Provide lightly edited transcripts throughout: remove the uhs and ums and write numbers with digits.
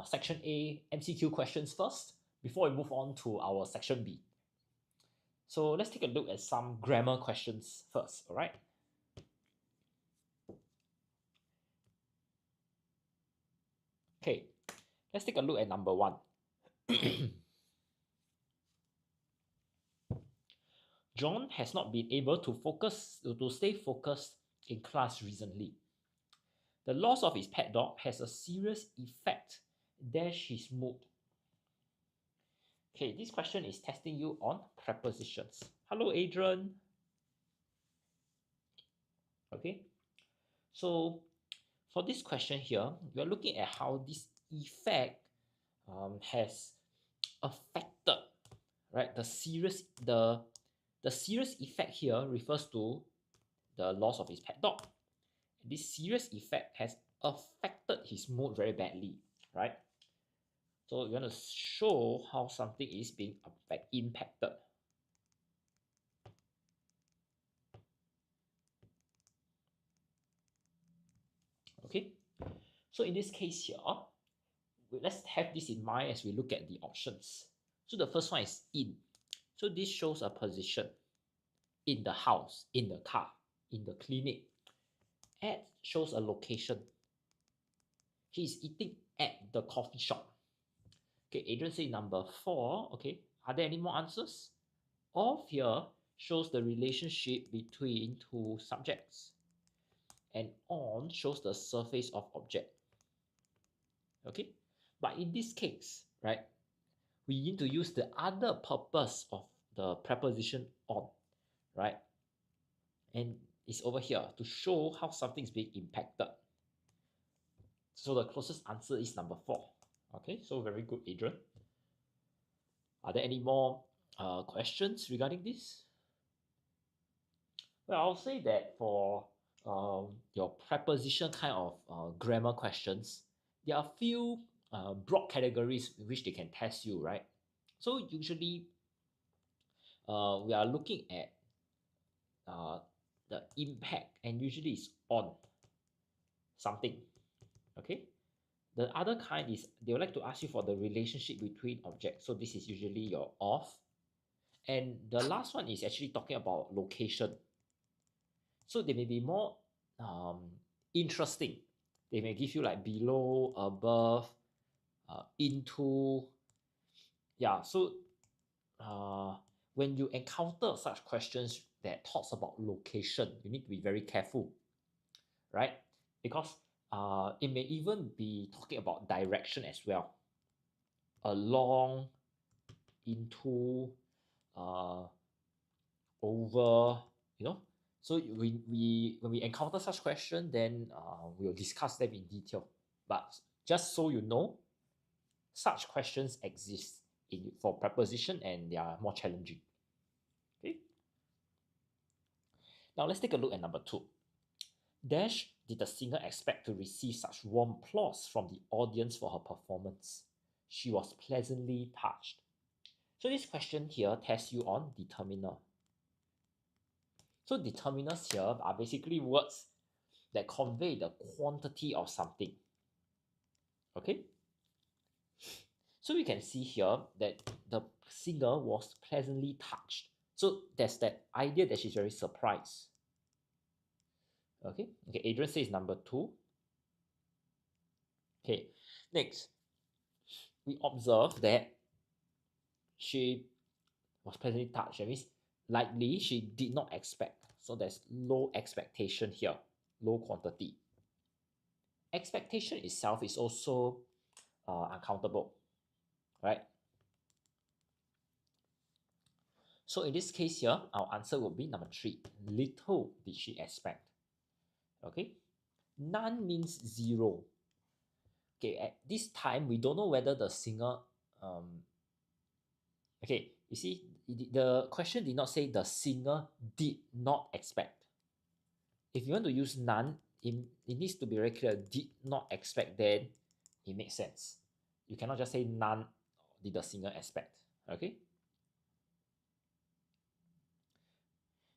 Section A MCQ questions first before we move on to our Section B. So let's take a look at some grammar questions first, all right? Okay, let's take a look at number 1. John has not been able to stay focused in class recently. The loss of his pet dog has a serious effect dash his mood. Okay, this question is testing you on prepositions. Hello, Adrian. Okay, so for this question here, we are looking at how this effect has affected, right? The serious effect here refers to the loss of his pet dog. This serious effect has affected his mood very badly, right? So we want to show how something is being impacted. Okay, so in this case here, let's have this in mind as we look at the options. So the first one is in. So this shows a position in the house, in the car, in the clinic. At shows a location. He is eating at the coffee shop. Okay, Adrian say number 4. Okay, are there any more answers? Off here shows the relationship between two subjects. And on shows the surface of object. Okay, but in this case, right, we need to use the other purpose of the preposition on, right? And it's over here to show how something is being impacted. So the closest answer is number 4. Okay, so very good, Adrian. Are there any more questions regarding this? Well, I'll say that for your preposition kind of grammar questions, there are a few broad categories in which they can test you, right? So usually we are looking at the impact, and usually it's on something. Okay, the other kind is they would like to ask you for the relationship between objects. So this is usually your of. And the last one is actually talking about location. So they may be more interesting. They may give you like below, above, into. Yeah, so when you encounter such questions that talks about location, you need to be very careful, right? Because it may even be talking about direction as well. Along, into, over, you know. So when we encounter such question, then we'll discuss them in detail. But just so you know, such questions exist for preposition, and they are more challenging. Okay. Now let's take a look at number 2. Dash did the singer expect to receive such warm applause from the audience for her performance? She was pleasantly touched. So this question here tests you on determiner. So determiners here are basically words that convey the quantity of something. Okay? So you can see here that the singer was pleasantly touched. So there's that idea that she's very surprised. Okay, Adrian says number 2. Okay, next, we observe that she was pleasantly touched. That means likely she did not expect. So there's low expectation here, low quantity. Expectation itself is also uncountable, right? So in this case here, our answer will be number 3. Little did she expect. Okay, none means 0. Okay, at this time, we don't know whether the singer, okay, you see, the question did not say the singer did not expect. If you want to use none, it needs to be very clear, did not expect, then it makes sense. You cannot just say none did the singer expect, okay?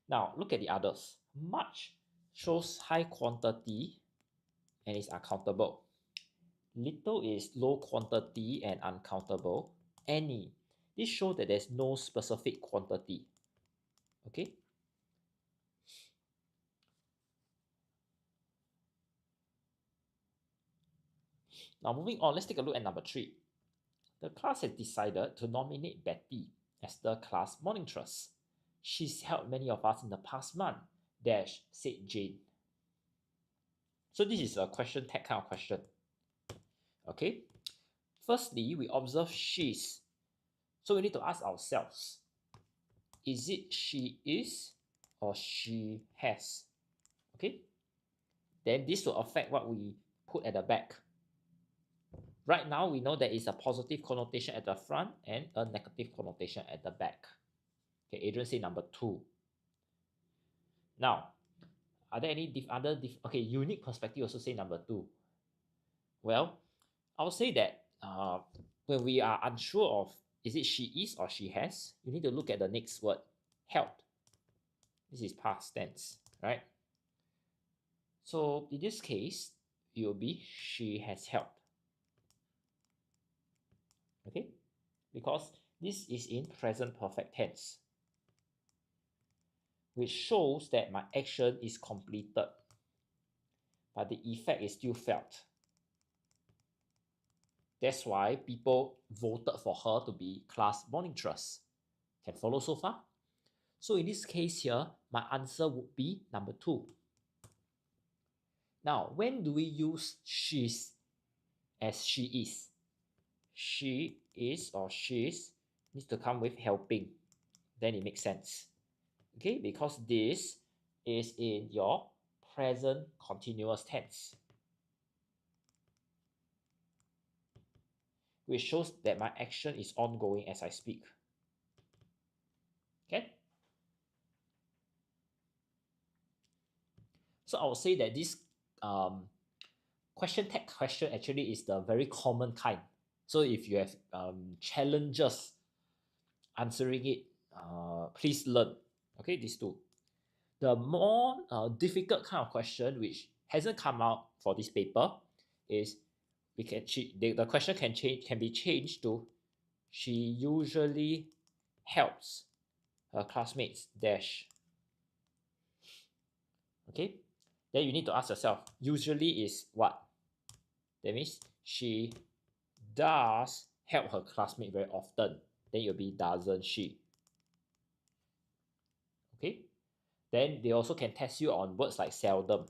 Now, look at the others. Much shows high quantity and is uncountable. Little is low quantity and uncountable. Any. This shows that there's no specific quantity. Okay. Now moving on, let's take a look at number 3. The class has decided to nominate Betty as the class monitress. She's helped many of us in the past month, dash, said Jane. So this is a question tag kind of question. Okay. Firstly, we observe she's. So we need to ask ourselves, is it she is or she has? Okay. Then this will affect what we put at the back. Right now, we know there is a positive connotation at the front and a negative connotation at the back. Okay, Adrian say number 2. Now, are there any okay, unique perspective also say number 2. Well, I would say that when we are unsure of is it she is or she has, you need to look at the next word, helped. This is past tense, right? So in this case, it will be she has helped. Okay, because this is in present perfect tense, which shows that my action is completed, but the effect is still felt. That's why people voted for her to be class monitress. Can follow so far? So in this case here, my answer would be number 2. Now, when do we use she's as she is? She is or she's needs to come with helping. Then it makes sense. Okay, because this is in your present continuous tense, which shows that my action is ongoing as I speak. Okay? So I would say that this question tag question actually is the very common kind. So if you have challenges answering it, please learn. Okay, these two. The more difficult kind of question which hasn't come out for this paper is the question can be changed to she usually helps her classmates dash. Okay, then you need to ask yourself, usually is what? That means she does help her classmate very often. Then it'll be doesn't she. Okay, then they also can test you on words like seldom.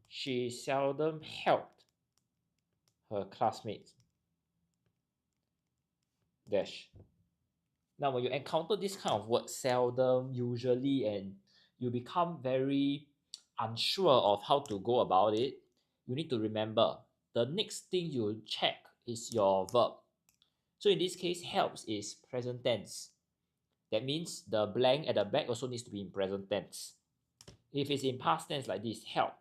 She seldom helped her classmates dash. Now when you encounter this kind of word seldom, usually, and you become very unsure of how to go about it, you need to remember the next thing you check is your verb. So in this case, helps is present tense. That means the blank at the back also needs to be in present tense. If it's in past tense like this, help,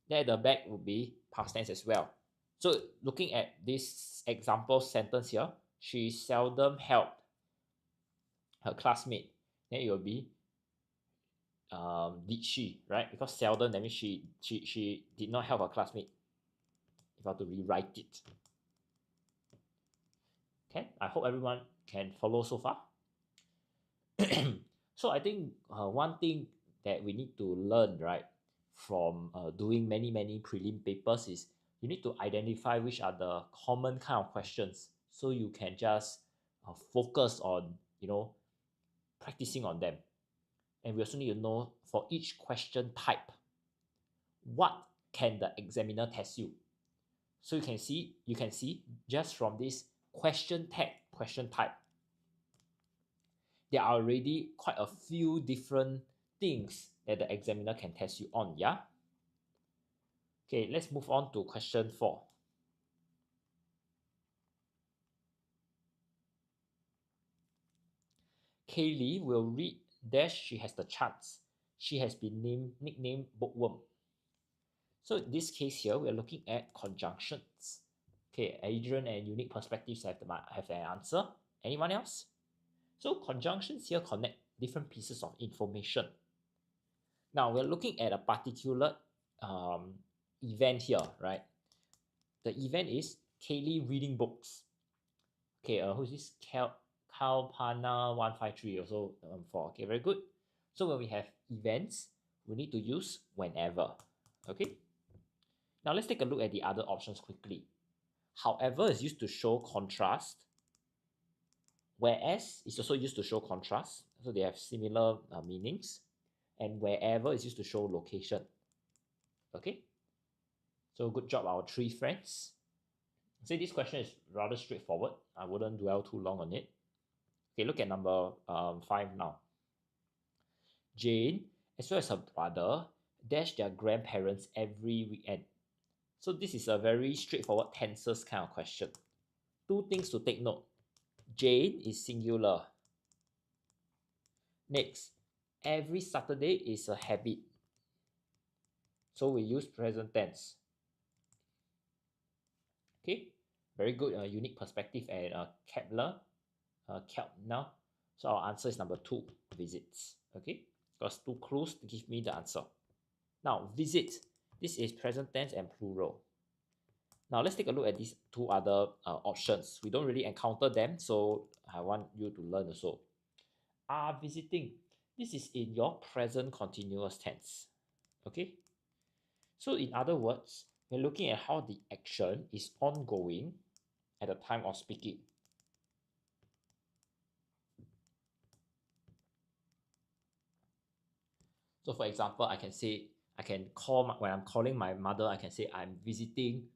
then at the back would be past tense as well. So looking at this example sentence here, she seldom helped her classmate, then it will be did she, right? Because seldom, that means she did not help her classmate. If I have to rewrite it. Okay, I hope everyone can follow so far. So I think one thing that we need to learn, right, from doing many prelim papers is you need to identify which are the common kind of questions, so you can just focus on practicing on them. And we also need to know for each question type, what can the examiner test you. So you can see just from this question tag, question type, there are already quite a few different things that the examiner can test you on, yeah? Okay, let's move on to question 4. Kaylee will read dash she has the chance. She has been nicknamed bookworm. So in this case here, we're looking at conjunctions. Okay, Adrian and unique perspectives have an answer. Anyone else? So conjunctions here connect different pieces of information. Now we're looking at a particular event here, right? The event is Kaylee reading books. Okay, who's this? Kalpana153 also 4. Okay, very good. So when we have events, we need to use whenever. Okay. Now let's take a look at the other options quickly. However is used to show contrast. Whereas is also used to show contrast. So they have similar meanings. And wherever is used to show location. Okay. So good job, our 3 friends. So this question is rather straightforward. I wouldn't dwell too long on it. Okay, look at number 5 now. Jane, as well as her brother, dash their grandparents every weekend. So this is a very straightforward tenses kind of question. 2 things to take note. Jane is singular. Next, every Saturday is a habit. So we use present tense. Okay, very good, unique perspective at Kepler. Now. So our answer is number 2, visits. Okay, because 2 clues to give me the answer. Now, visit. This is present tense and plural. Now, let's take a look at these 2 other options. We don't really encounter them, so I want you to learn also. Are visiting. This is in your present continuous tense. Okay? So, in other words, we're looking at how the action is ongoing at the time of speaking. So for example, I can call when I'm calling my mother, I can say I'm visiting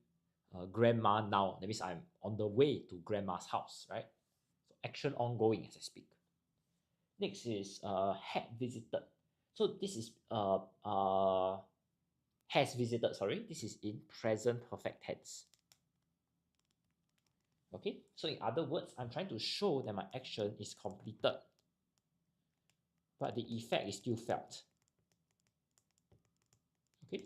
grandma now. That means I'm on the way to grandma's house, right? So action ongoing as I speak. Next is had visited. So this is has visited, sorry. This is in present perfect tense. Okay, so in other words, I'm trying to show that my action is completed, but the effect is still felt. Okay.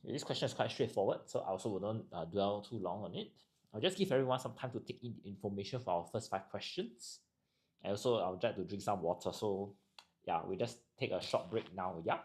This question is quite straightforward, so I also wouldn't dwell too long on it. I'll just give everyone some time to take in the information for our first 5 questions. And also, I'll try to drink some water. So, yeah, we just take a short break now. Yeah.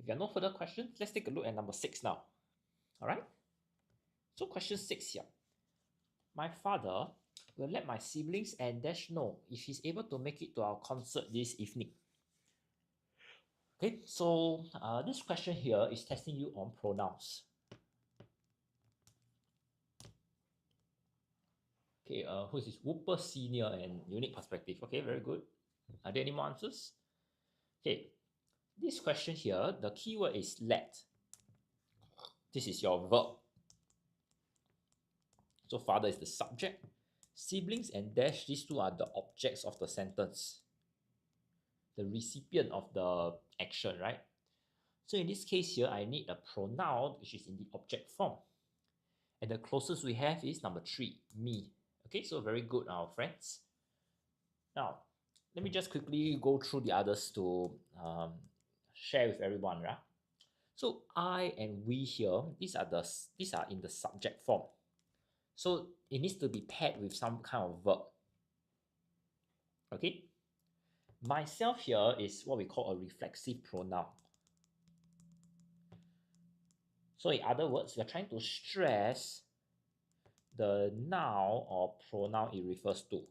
If you have no further questions, let's take a look at number 6 now. All right. So question 6 here. My father will let my siblings and Dash know if he's able to make it to our concert this evening. Okay, so this question here is testing you on pronouns. Okay, who's this? Whooper Senior and Unique Perspective. Okay, very good. Are there any more answers? Okay, this question here, the keyword is let. This is your verb. So father is the subject. Siblings and Dash, these two are the objects of the sentence. The recipient of the action, right? So in this case here, I need a pronoun which is in the object form. And the closest we have is number 3, me. Okay, so very good, our friends. Now, let me just quickly go through the others to share with everyone, right? So I and we here, these are in the subject form. So it needs to be paired with some kind of verb. Okay. Myself here is what we call a reflexive pronoun. So in other words, we are trying to stress the noun or pronoun it refers to.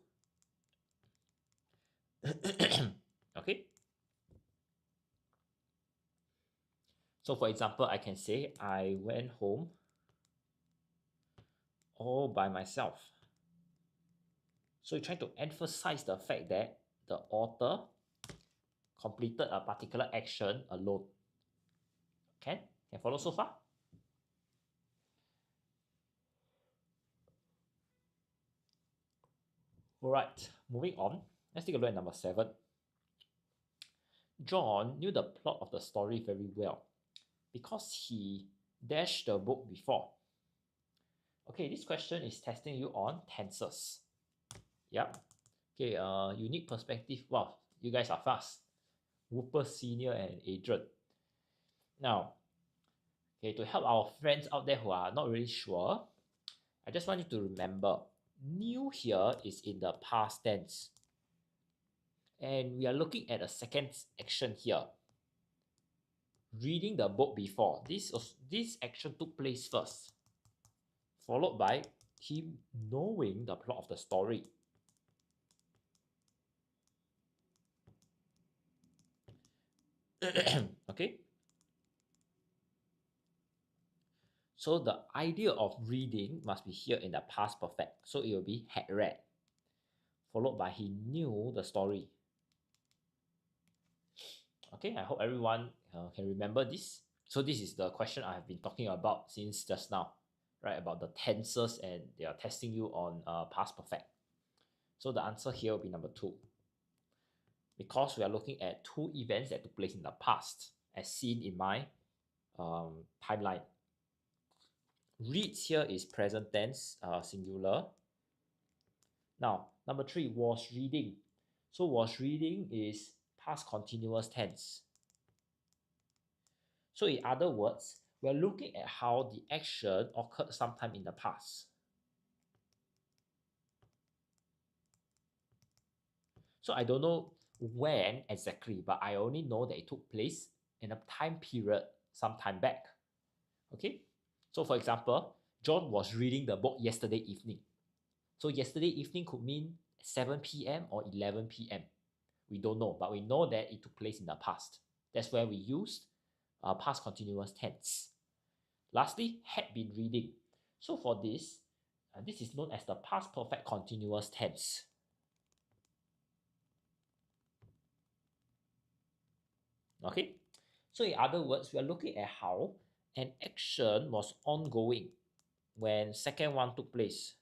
Okay. So for example, I can say I went home all by myself. So you're trying to emphasize the fact that the author completed a particular action alone. Can follow so far? All right, moving on. Let's take a look at number 7. John knew the plot of the story very well because he dashed the book before. Okay, this question is testing you on tenses. Yep. Okay, unique perspective. Wow, you guys are fast. Whooper Senior and Adrian. Now, okay, to help our friends out there who are not really sure, I just want you to remember, knew here is in the past tense. And we are looking at a second action here. Reading the book before. This action took place first, followed by him knowing the plot of the story. Okay. So the idea of reading must be here in the past perfect. So it will be had read, followed by he knew the story. Okay, I hope everyone can remember this. So this is the question I have been talking about since just now, right? About the tenses, and they are testing you on past perfect. So the answer here will be number 2. Because we are looking at 2 events that took place in the past, as seen in my timeline. Reads here is present tense, singular. Now, number 3, was reading. So was reading is past continuous tense. So in other words, we're looking at how the action occurred sometime in the past. So I don't know when exactly, but I only know that it took place in a time period some time back. Okay, so for example, John was reading the book yesterday evening. So yesterday evening could mean 7 p.m. or 11 p.m. We don't know, but we know that it took place in the past. That's where we used past continuous tense. Lastly, had been reading. So for this, this is known as the past perfect continuous tense. Okay, so in other words, we are looking at how an action was ongoing when second one took place.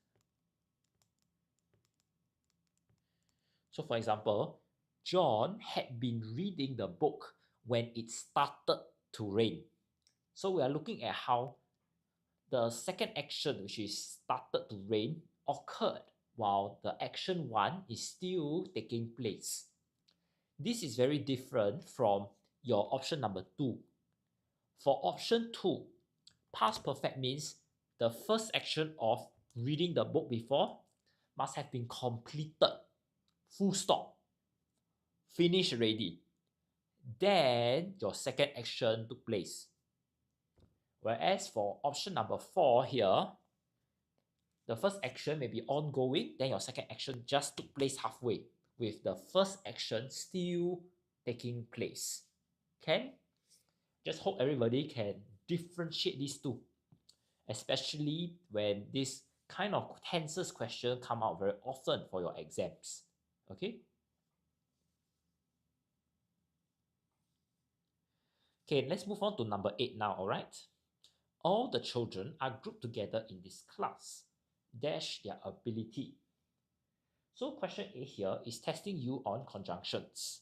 So for example, John had been reading the book when it started to rain. So we are looking at how the second action, which is started to rain, occurred while the action 1 is still taking place. This is very different from your option number 2. For option 2, past perfect means the first action of reading the book before must have been completed, full stop, finished already. then your second action took place. Whereas for option number 4 here, the first action may be ongoing, then your second action just took place halfway, with the first action still taking place. Okay? Just hope everybody can differentiate these two, especially when this kind of tenses question come out very often for your exams. Okay? Okay, let's move on to number 8 now, alright? All the children are grouped together in this class. Dash their ability. So question A here is testing you on conjunctions.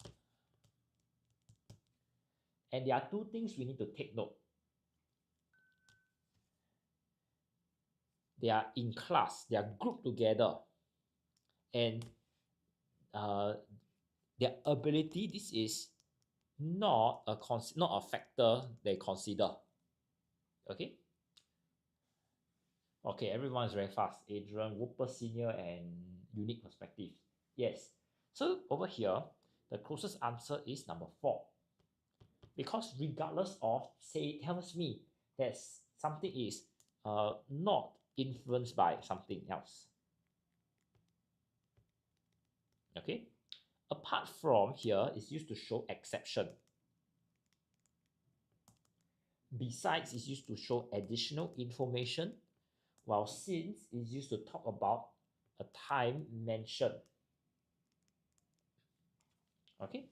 And there are two things we need to take note. They are in class, they are grouped together. And their ability, this is not a factor they consider. Okay? Okay, everyone is very fast. Adrian, Whooper Senior, and Unique Perspective. Yes. So over here, the closest answer is number 4. Because regardless of, say, tells me that something is not influenced by something else. Okay? Apart from here is used to show exception. Besides is used to show additional information, while since is used to talk about a time mentioned. Okay?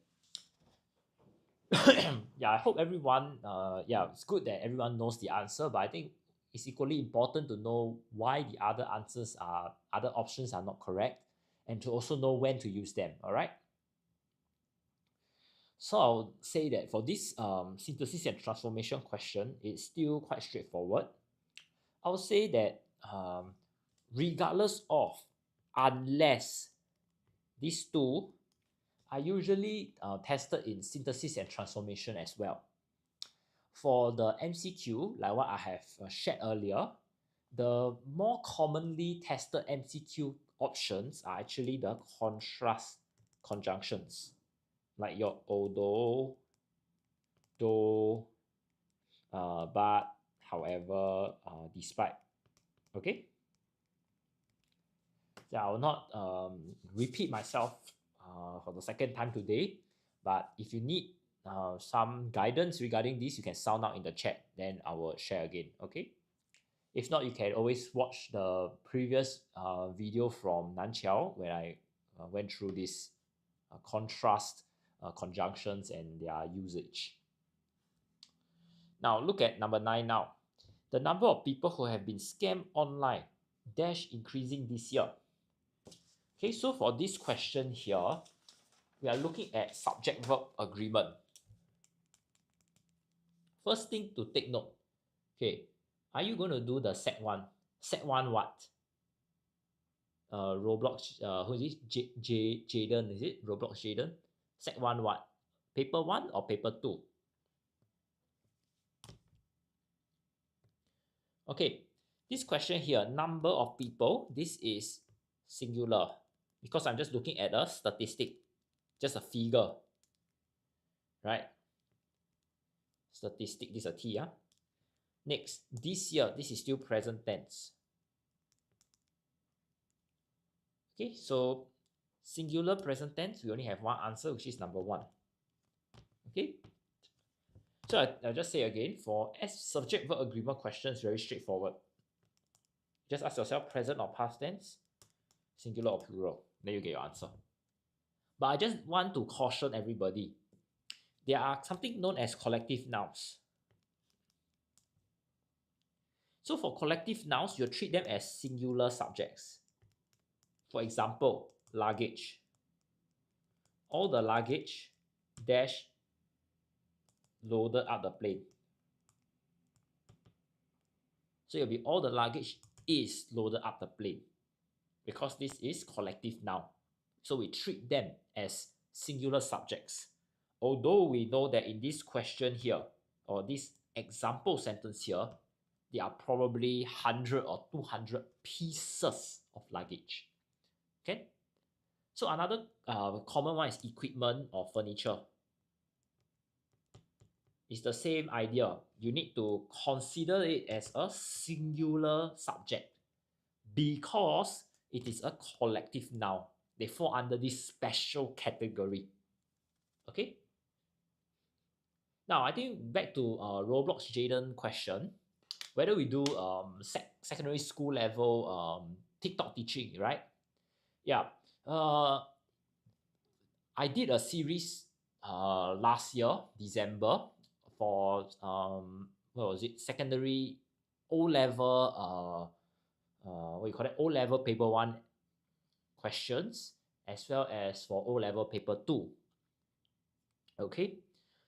Yeah, I hope everyone, it's good that everyone knows the answer, but I think it's equally important to know why the other options are not correct, and to also know when to use them, all right? So I'll say that for this synthesis and transformation question, it's still quite straightforward. I'll say that regardless of, unless these two are usually tested in synthesis and transformation as well. For the MCQ, like what I have shared earlier, the more commonly tested MCQ options are actually the contrast conjunctions, like your although, though, but, however, despite. Okay? So I will not repeat myself for the second time today, but if you need some guidance regarding this, you can sound out in the chat, then I will share again. Okay? If not, you can always watch the previous video from Nan Hua where I went through this contrast conjunctions and their usage. Now look at number 9 now. The number of people who have been scammed online dash increasing this year. Okay, so for this question here, we are looking at subject-verb agreement. First thing to take note, okay, are you going to do the set 1? Set 1 what? Roblox, who is this? Jaden, is it? Roblox Jaden? Set 1 what? Paper 1 or paper 2? Okay, this question here, number of people, this is singular because I'm just looking at a statistic, just a figure, right? Statistic, this is a T, yeah? Next, this year, this is still present tense. Okay, so singular present tense, we only have one answer, which is number 1. Okay, so I'll just say again, for subject-verb agreement questions, very straightforward. Just ask yourself present or past tense, singular or plural, then you get your answer. But I just want to caution everybody. There are something known as collective nouns. So for collective nouns, you treat them as singular subjects. For example, luggage. All the luggage dash loaded up the plane. So it'll be all the luggage is loaded up the plane, because this is collective noun. So we treat them as singular subjects. Although we know that in this question here, or this example sentence here, there are probably 100 or 200 pieces of luggage. Okay? So another common one is equipment or furniture. it's the same idea. You need to consider it as a singular subject because it is a collective noun. They fall under this special category. Okay. Now, I think back to Roblox Jaden question, whether we do secondary school level TikTok teaching, right? Yeah. I did a series last year, December, for what was it? Secondary O level what you call it? O level paper 1 questions, as well as for O level paper 2. Okay,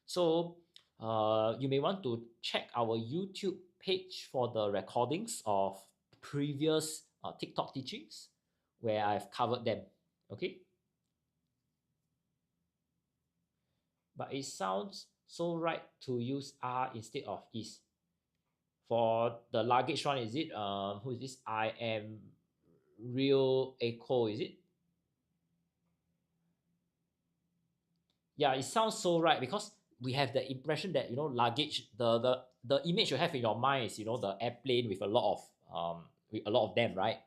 so you may want to check our YouTube page for the recordings of previous TikTok teachings where I've covered them. Okay, but it sounds so right to use are instead of is. For the luggage one, is it who is this? I am real echo, is it? Yeah, it sounds so right because we have the impression that, you know, luggage, the image you have in your mind is, you know, the airplane with a lot of them, right?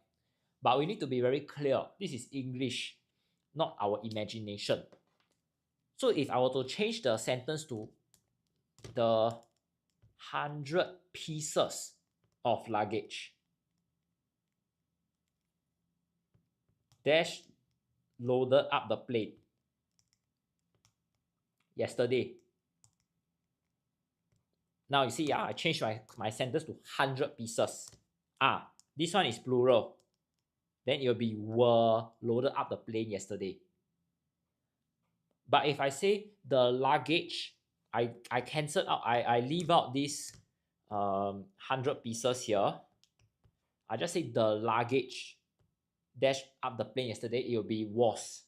But we need to be very clear. This is English, not our imagination. So if I were to change the sentence to the 100 pieces of luggage dash loaded up the plane yesterday. Now you see, yeah, I changed my sentence to 100 pieces. This one is plural. Then it will be were loaded up the plane yesterday. But if I say the luggage, I cancel out, I leave out this 100 pieces here. I just say the luggage dash up the plane yesterday, it will be was.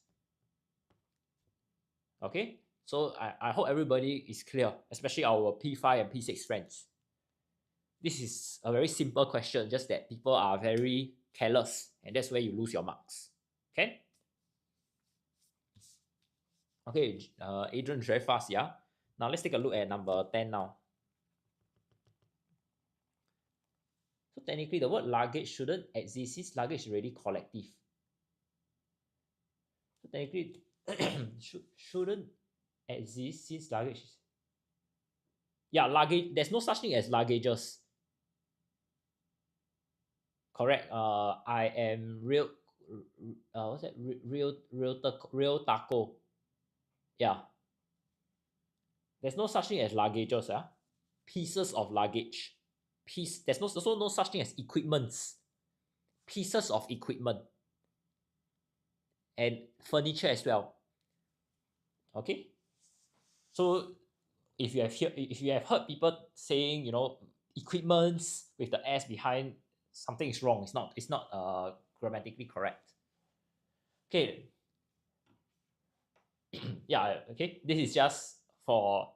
Okay, so I hope everybody is clear, especially our P5 and P6 friends. This is a very simple question, just that people are very careless, and that's where you lose your marks. Okay? Okay, Adrian's very fast, yeah? Now let's take a look at number 10 now. So technically, the word luggage shouldn't exist since luggage is already collective. So technically, shouldn't exist since luggage is... Yeah, luggage. There's no such thing as luggages. Correct. I am real. What's that? Real taco. Yeah. There's no such thing as luggages. Pieces of luggage. There's also no such thing as equipments. Pieces of equipment. And furniture as well. Okay. So if you have heard people saying, you know, equipments with the S behind, something is wrong. It's not grammatically correct. Okay. Yeah. Okay. This is just for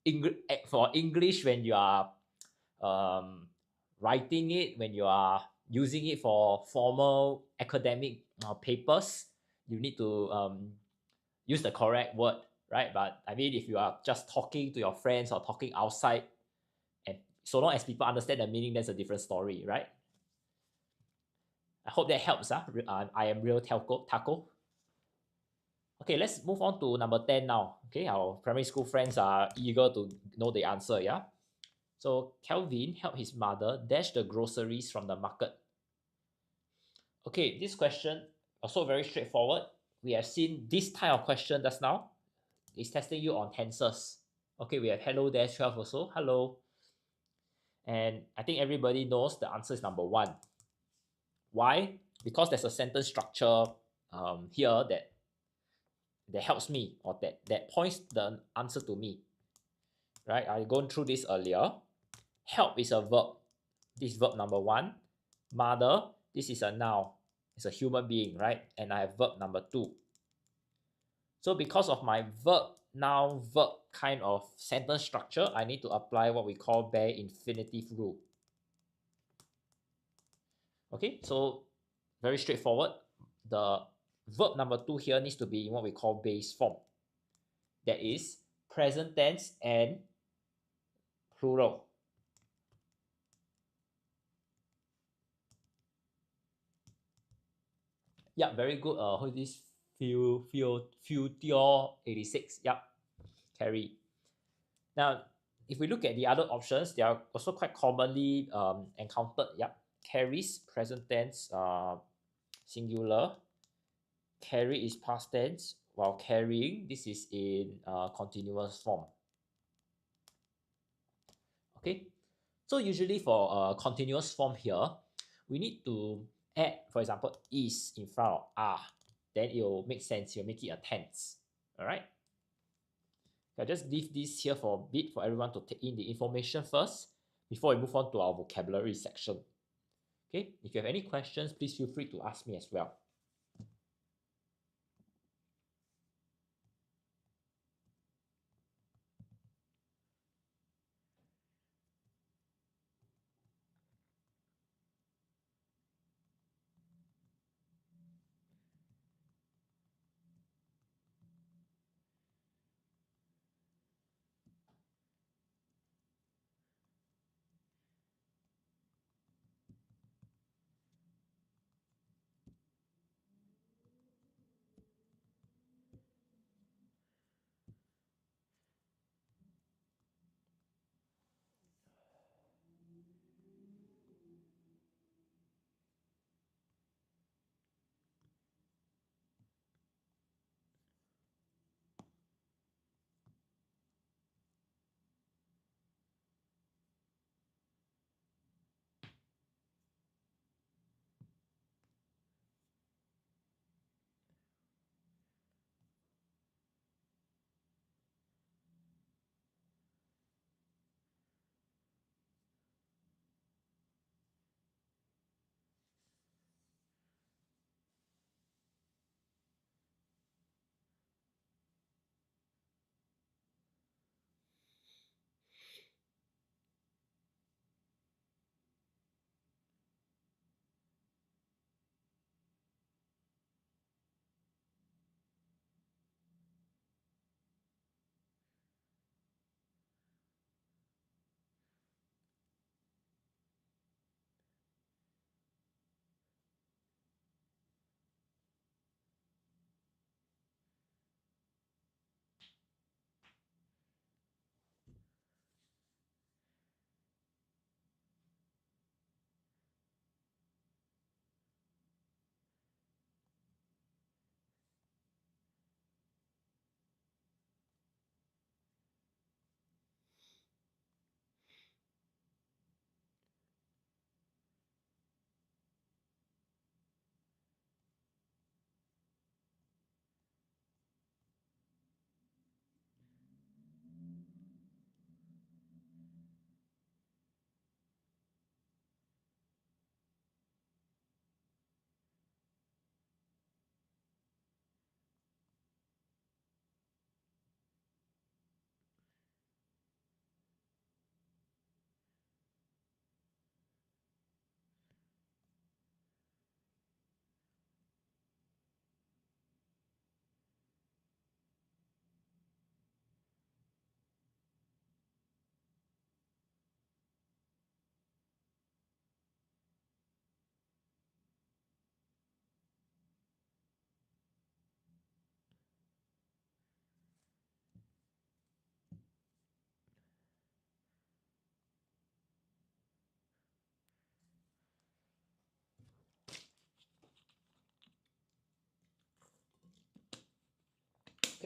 English when you are writing it, when you are using it for formal academic papers. You need to use the correct word, right? But I mean, if you are just talking to your friends or talking outside, and so long as people understand the meaning, that's a different story, right? I hope that helps. I am real taco. Okay, let's move on to number 10 now. Okay, our primary school friends are eager to know the answer, yeah? So Kelvin helped his mother dash the groceries from the market. Okay, this question also very straightforward. We have seen this type of question just now. It's testing you on tenses. Okay, we have hello dash 12 also. Hello. And I think everybody knows the answer is number 1. Why? Because there's a sentence structure here that helps me, or that points the answer to me. Right? I've gone through this earlier. Help is a verb. This is verb number 1. Mother, this is a noun. It's a human being, right? And I have verb number 2. So because of my verb, noun, verb kind of sentence structure, I need to apply what we call bare infinitive rule. Okay, so very straightforward. The verb number 2 here needs to be in what we call base form. That is present tense and plural. Yeah, very good. Who is this? Future 86. Yep, carry. Now, if we look at the other options, they are also quite commonly encountered. Yep, carries, present tense, singular. Carry is past tense, while carrying, this is in continuous form. Okay, so usually for continuous form here, we need to add, for example, is in front of are. Then it will make sense. You'll make it a tense. All right. I'll just leave this here for a bit for everyone to take in the information first before we move on to our vocabulary section. Okay, if you have any questions, please feel free to ask me as well.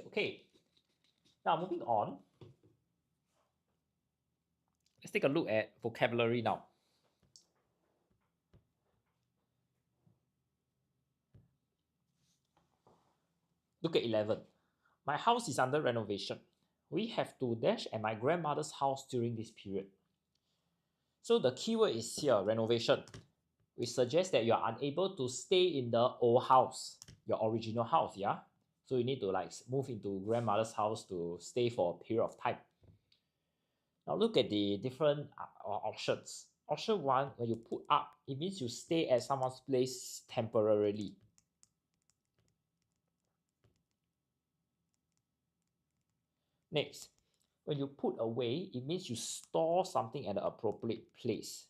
Okay. Now moving on, let's take a look at vocabulary now. Look at 11. My house is under renovation. We have to dash at my grandmother's house during this period. So the keyword is here, renovation. We suggest that you are unable to stay in the old house, your original house, yeah? So you need to like move into grandmother's house to stay for a period of time. Now look at the different options. Option 1, when you put up, it means you stay at someone's place temporarily. Next, When you put away, it means you store something at the appropriate place.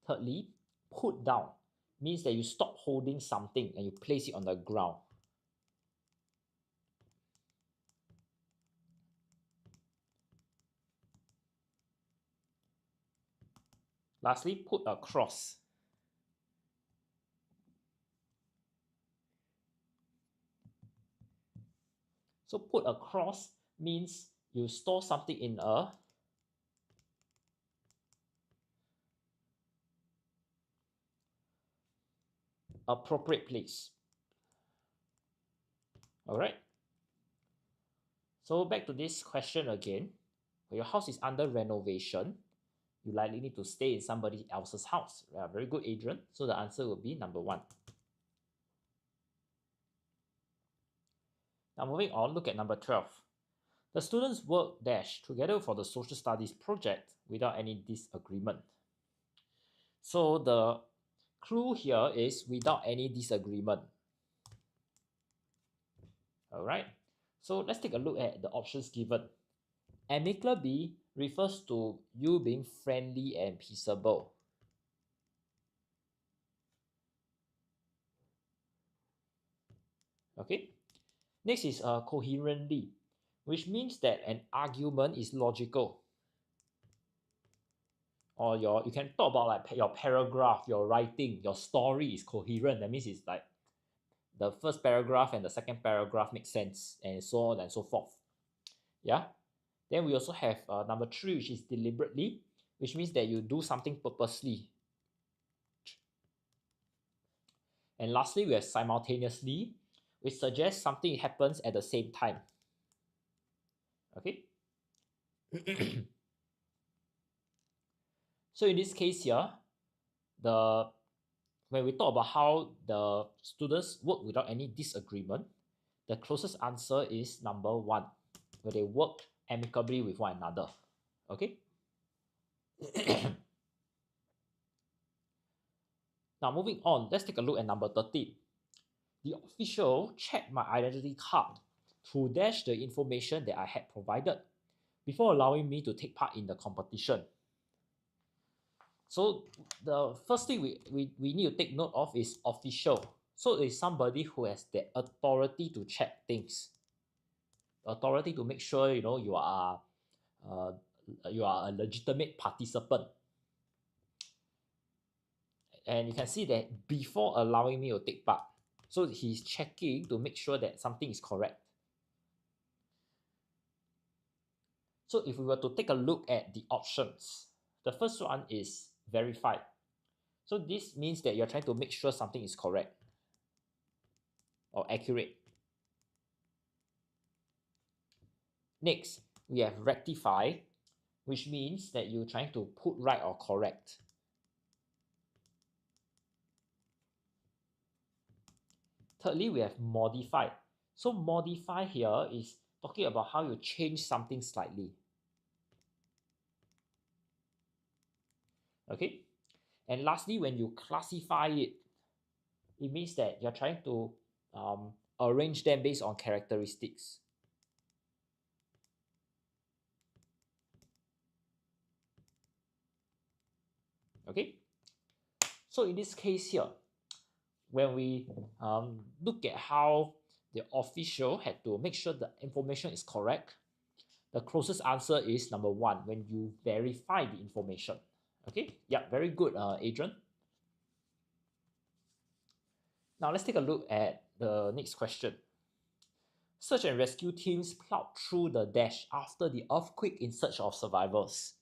Thirdly, put down means that you stop holding something and you place it on the ground. Lastly, put across. So put across means you store something in a appropriate place. All right. So back to this question again. When your house is under renovation, you likely need to stay in somebody else's house. Yeah, very good, Adrian. So the answer will be number 1. Now moving on, look at number 12. The students work together for the social studies project without any disagreement. So the clue here is without any disagreement. All right. So let's take a look at the options given. Amicably refers to you being friendly and peaceable. Okay. Next is coherently, which means that an argument is logical. Or you can talk about like your paragraph, your writing, your story is coherent. That means it's like the first paragraph and the second paragraph make sense, and so on and so forth. Yeah. Then we also have number 3, which is deliberately, which means that you do something purposely. And lastly, we have simultaneously, which suggests something happens at the same time. Okay. So in this case here, when we talk about how the students work without any disagreement, the closest answer is number 1, where they work amicably with one another. Okay. Now moving on, let's take a look at number 13. The official checked my identity card to dash the information that I had provided before allowing me to take part in the competition. So the first thing we need to take note of is official. So it's somebody who has the authority to check things. Authority to make sure you are a legitimate participant. And you can see that before allowing me to take part. So he's checking to make sure that something is correct. So if we were to take a look at the options, the first one is verified. So this means that you're trying to make sure something is correct or accurate. Next, we have rectify, which means that you're trying to put right or correct. Thirdly, we have modify. So modify here is talking about how you change something slightly. Okay. And lastly, when you classify it, it means that you're trying to arrange them based on characteristics. Okay. So in this case here, when we look at how the official had to make sure the information is correct, the closest answer is number 1, when you verify the information. Okay, yeah, very good, Adrian. Now let's take a look at the next question. Search and rescue teams plowed through the dash after the earthquake in search of survivors.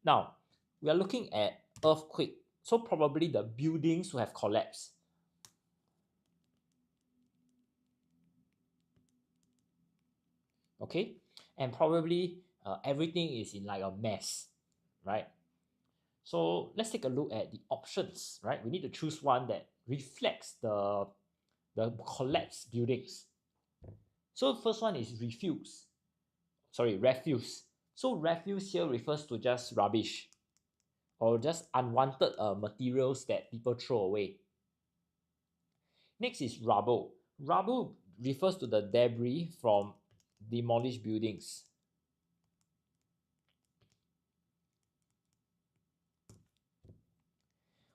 Now, we are looking at earthquake, so probably the buildings will have collapsed. Okay, and probably everything is in like a mess, right? So let's take a look at the options, right? We need to choose one that reflects the collapsed buildings. So the first one is refuse. So refuse here refers to just rubbish or just unwanted materials that people throw away. Next is rubble. Rubble refers to the debris from demolished buildings.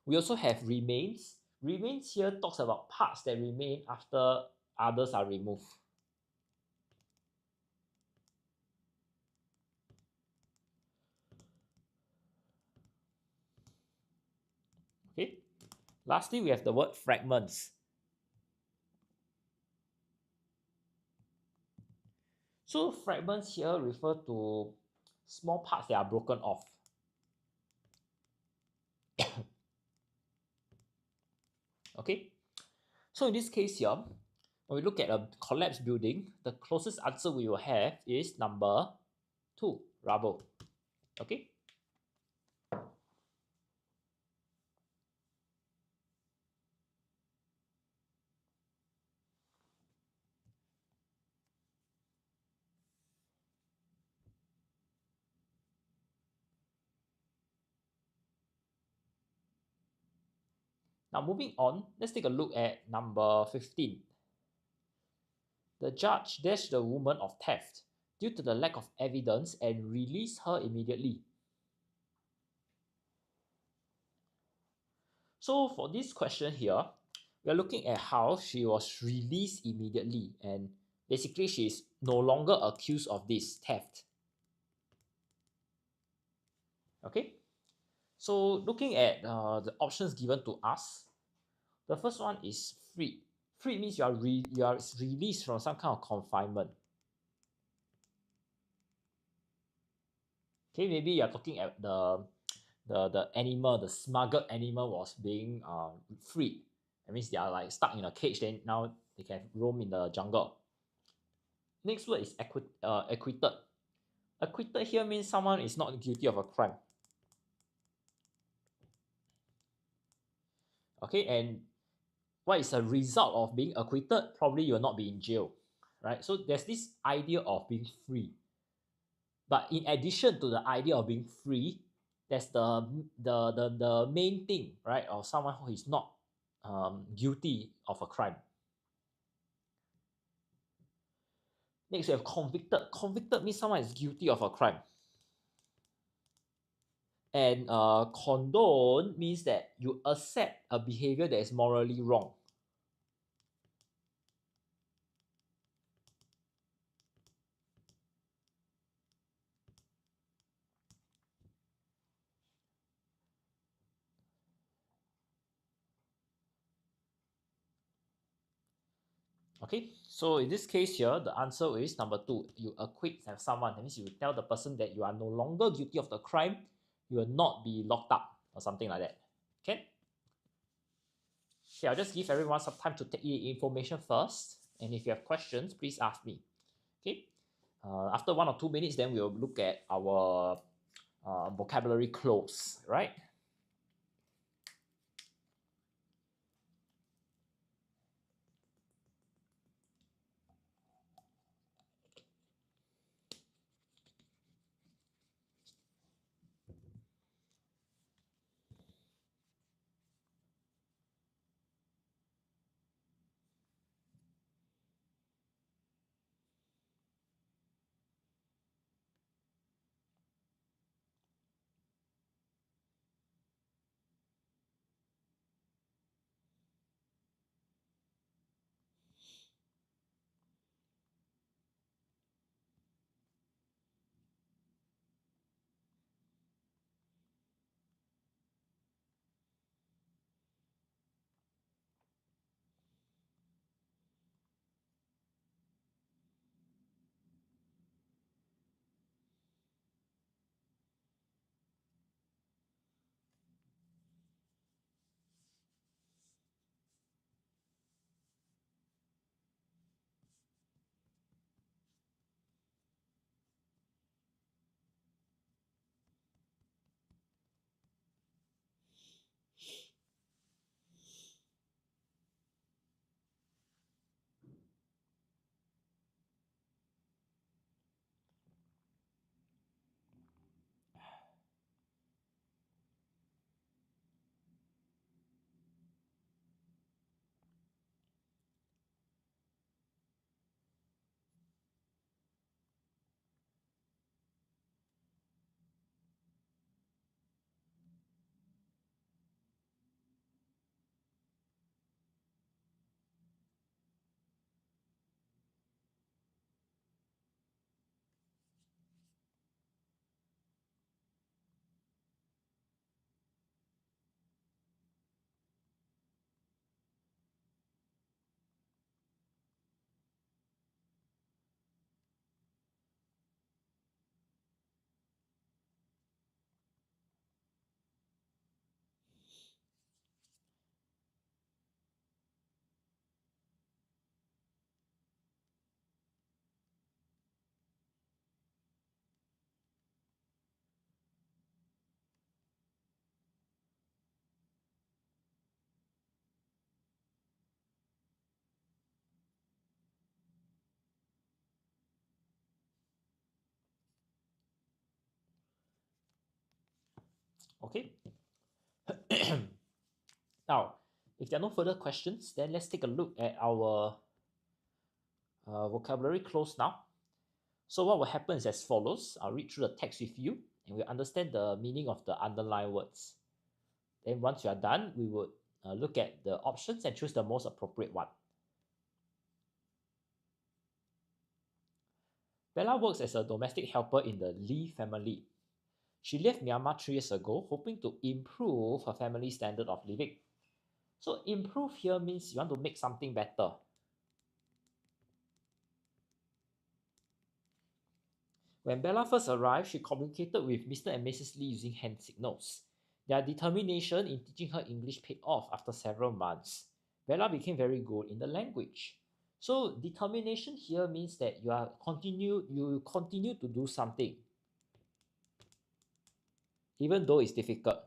We also have remains. Remains here talks about parts that remain after others are removed. Okay. Lastly, we have the word fragments. So fragments here refer to small parts that are broken off. Okay. So in this case here, when we look at a collapsed building, the closest answer we will have is number 2, rubble. Okay. Now moving on, let's take a look at number 15. The judge dashed the woman of theft due to the lack of evidence and released her immediately. So for this question here, we are looking at how she was released immediately, and basically she is no longer accused of this theft. Okay, so looking at the options given to us, the first one is free. Free means you are released from some kind of confinement. Okay, maybe you are talking at the animal, the smuggled animal was being freed. That means they are like stuck in a cage, then now they can roam in the jungle. Next word is acquitted. Acquitted here means someone is not guilty of a crime. Okay, and what is a result of being acquitted? Probably you will not be in jail, right? So there's this idea of being free. But in addition to the idea of being free, there's the main thing, right, of someone who is not guilty of a crime. Next, we have convicted. Convicted means someone is guilty of a crime. And condone means that you accept a behavior that is morally wrong. Okay, so in this case here, the answer is number 2. You acquit someone. That means you tell the person that you are no longer guilty of the crime. You will not be locked up or something like that. Okay? Okay, I'll just give everyone some time to take the information first. And if you have questions, please ask me. Okay? After 1 or 2 minutes, then we'll look at our vocabulary close, right? Okay. Now, if there are no further questions, then let's take a look at our vocabulary close now. So what will happen is as follows. I'll read through the text with you and we'll understand the meaning of the underlined words. Then once you are done, we would look at the options and choose the most appropriate one. Bella works as a domestic helper in the Lee family. She left Myanmar 3 years ago, hoping to improve her family's standard of living. So improve here means you want to make something better. When Bella first arrived, she communicated with Mr. and Mrs. Lee using hand signals. Their determination in teaching her English paid off after several months. Bella became very good in the language. So determination here means that you continue to do something, even though it's difficult.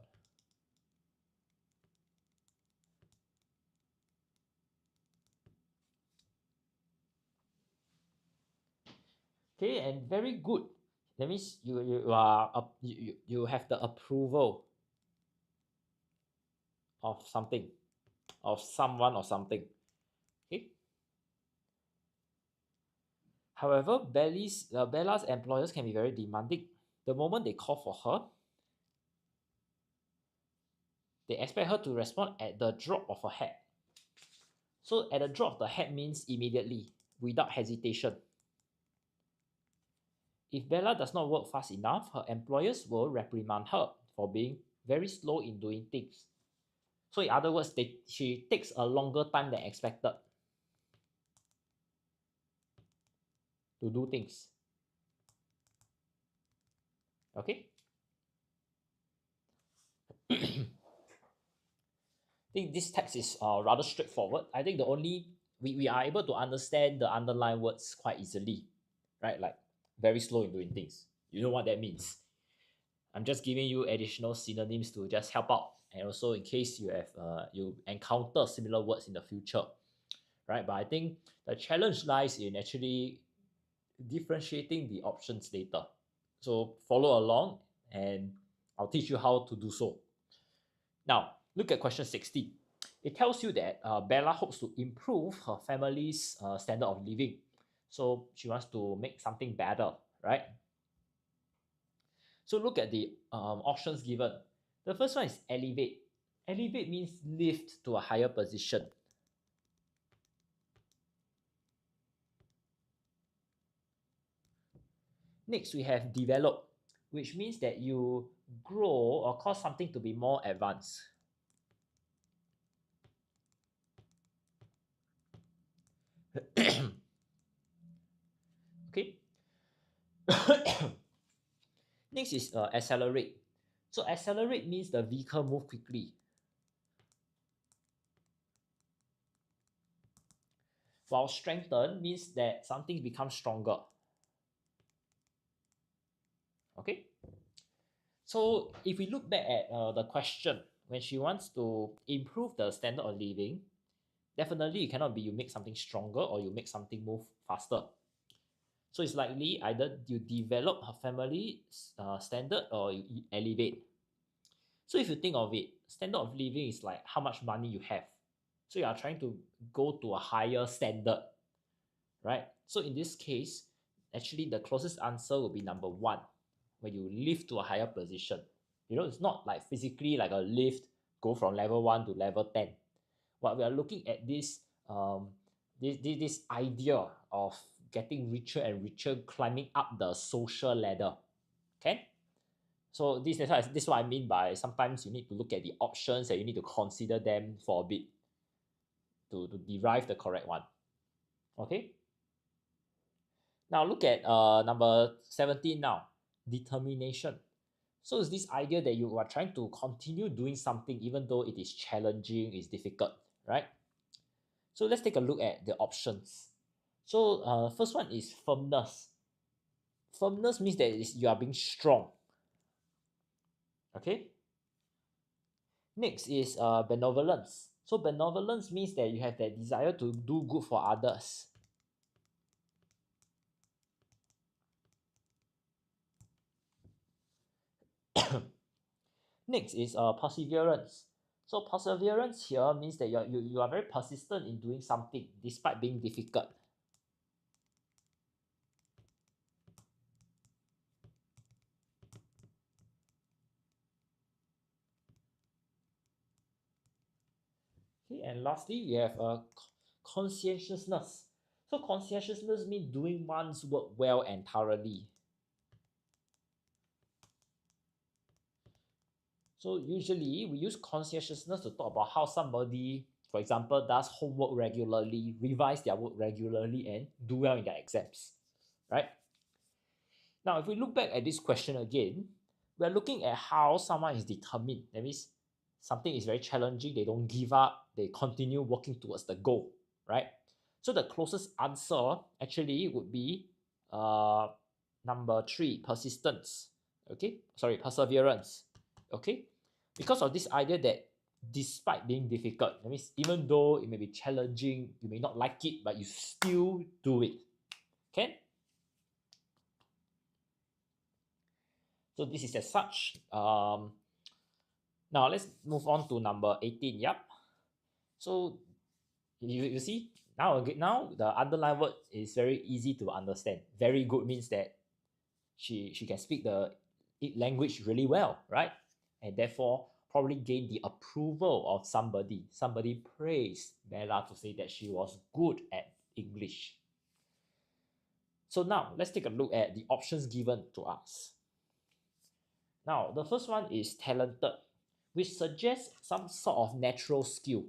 Okay, and very good. That means you have the approval of something, of someone or something. Okay. However, Bella's employers can be very demanding. The moment they call for her, they expect her to respond at the drop of a hat. So at the drop of the hat means immediately, without hesitation. If Bella does not work fast enough, her employers will reprimand her for being very slow in doing things. So in other words, she takes a longer time than expected to do things. Okay? I think this text is rather straightforward. I think we are able to understand the underlying words quite easily, right? Like very slow in doing things. You know what that means. I'm just giving you additional synonyms to just help out, and also in case you encounter similar words in the future, right? But I think the challenge lies in actually differentiating the options later. So follow along, and I'll teach you how to do so. Now, look at question 60. It tells you that Bella hopes to improve her family's standard of living. So she wants to make something better, right? So look at the options given. The first one is elevate. Elevate means lift to a higher position. Next, we have develop, which means that you grow or cause something to be more advanced. Okay. Next is accelerate. So accelerate means the vehicle move quickly. While strengthen means that something becomes stronger. Okay. So if we look back at the question, when she wants to improve the standard of living, definitely it cannot be you make something stronger or you make something move faster. So it's likely either you develop her family standard or you elevate. So if you think of it, standard of living is like how much money you have. So you are trying to go to a higher standard, right? So in this case, actually the closest answer will be number one, when you lift to a higher position. You know, it's not like physically like a lift, go from level 1 to level 10. What we are looking at this idea of getting richer and richer, climbing up the social ladder. Okay? So this is what I mean by sometimes you need to look at the options and you need to consider them for a bit to derive the correct one. Okay? Now look at number 17 now, determination. So it's this idea that you are trying to continue doing something even though it is challenging, it's difficult, right? So let's take a look at the options. So first one is firmness. Firmness means that you are being strong. Okay. Next is benevolence. So benevolence means that you have that desire to do good for others. Next is perseverance. So perseverance here means that you are very persistent in doing something despite being difficult. Okay, and lastly, we have conscientiousness. So conscientiousness means doing one's work well and thoroughly. So usually we use conscientiousness to talk about how somebody, for example, does homework regularly, revise their work regularly, and do well in their exams, right? Now, if we look back at this question again, we're looking at how someone is determined. That means something is very challenging, they don't give up, they continue working towards the goal, right? So the closest answer actually would be number 3, persistence. Okay, sorry, perseverance. Okay, because of this idea that despite being difficult, that means even though it may be challenging, you may not like it, but you still do it. Okay. So this is as such. Now let's move on to number 18. Yep. So you see now the underlined word is very easy to understand. Very good means that she can speak the language really well, right? And therefore probably gain the approval of somebody. Somebody praised Bella to say that she was good at English. So now let's take a look at the options given to us. Now, the first one is talented, which suggests some sort of natural skill.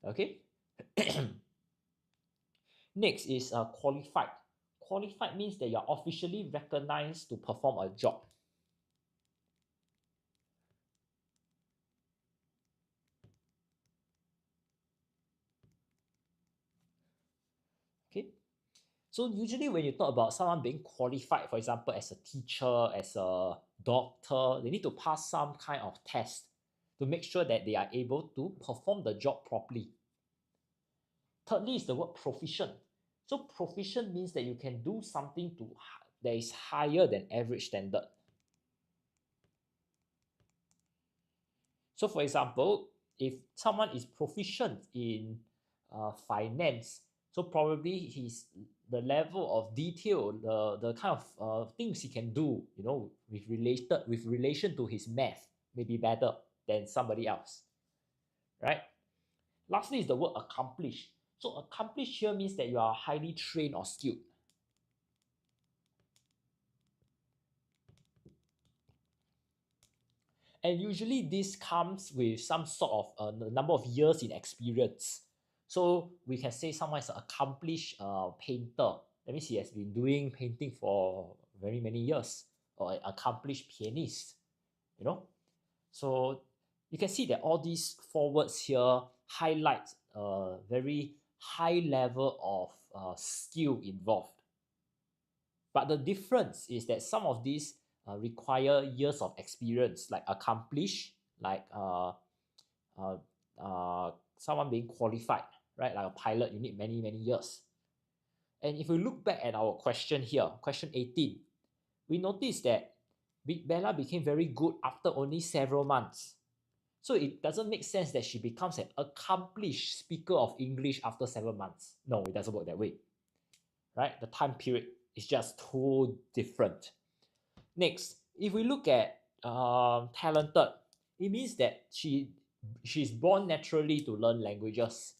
Okay. Next is qualified. Qualified means that you're officially recognized to perform a job. Okay. So usually when you talk about someone being qualified, for example, as a teacher, as a doctor, they need to pass some kind of test to make sure that they are able to perform the job properly. Thirdly is the word proficient. So proficient means that you can do something that is higher than average standard. So for example, if someone is proficient in finance, so probably the level of detail, the kind of things he can do, with relation to his math may be better than somebody else, right? Lastly is the word accomplish. So accomplish here means that you are highly trained or skilled. And usually this comes with some sort of number of years in experience. So we can say someone is an accomplished painter. That means he has been doing painting for very many years, or an accomplished pianist, So you can see that all these 4 words here highlight a very high level of skill involved. But the difference is that some of these require years of experience, like accomplish, like someone being qualified, right? Like a pilot, you need many, many years. And if we look back at our question here, question 18, we notice that Bella became very good after only several months. So it doesn't make sense that she becomes an accomplished speaker of English after 7 months. No, it doesn't work that way, right? The time period is just too different. Next, if we look at talented, it means that she's born naturally to learn languages.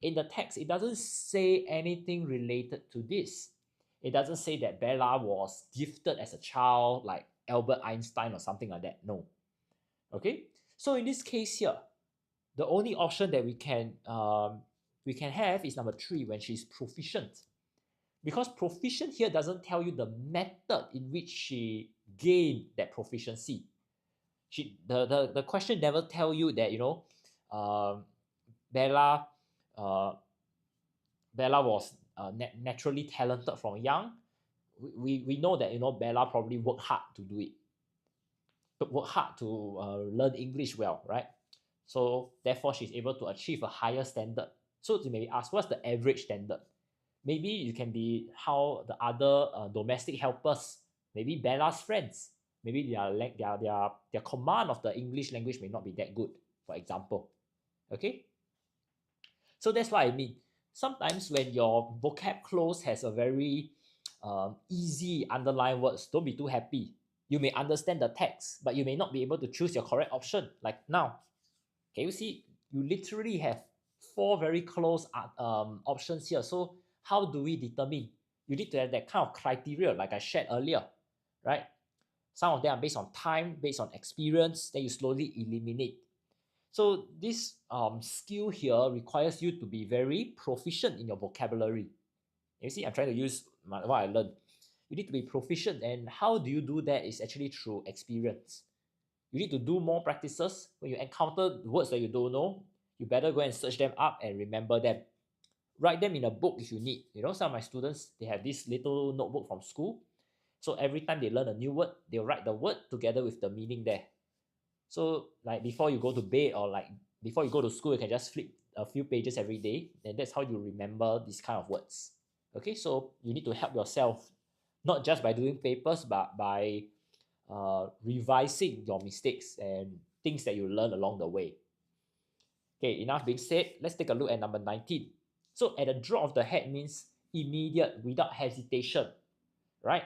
In the text, it doesn't say anything related to this. It doesn't say that Bella was gifted as a child like Albert Einstein or something like that. No. Okay? So in this case here, the only option that we can have is number 3, when she's proficient. Because proficient here doesn't tell you the method in which she gained that proficiency. The question never tell you that Bella was naturally talented from young. We know that Bella probably worked hard to do it, work hard to learn English well, right? So therefore she's able to achieve a higher standard. So you may ask, what's the average standard? Maybe it can be how the other domestic helpers, maybe Bella's friends, maybe their command of the English language may not be that good, for example. Okay, so that's what I mean. Sometimes when your vocab close has a very easy underlying words, don't be too happy. You may understand the text, but you may not be able to choose your correct option. Like now, can you see? You literally have four very close options here. So how do we determine? You need to have that kind of criteria, like I shared earlier, right? Some of them are based on time, based on experience. Then you slowly eliminate. So this skill here requires you to be very proficient in your vocabulary. You see, I'm trying to use what I learned. You need to be proficient, and how do you do that is actually through experience. You need to do more practices. When you encounter words that you don't know, you better go and search them up and remember them. Write them in a book if you need. You know, some of my students, they have this little notebook from school. So every time they learn a new word, they'll write the word together with the meaning there. So like before you go to bed or like before you go to school, you can just flip a few pages every day. And that's how you remember these kind of words. Okay, so you need to help yourself, not just by doing papers, but by revising your mistakes and things that you learn along the way. Okay, enough being said, let's take a look at number 19. So at a drop of the hat means immediate, without hesitation, right?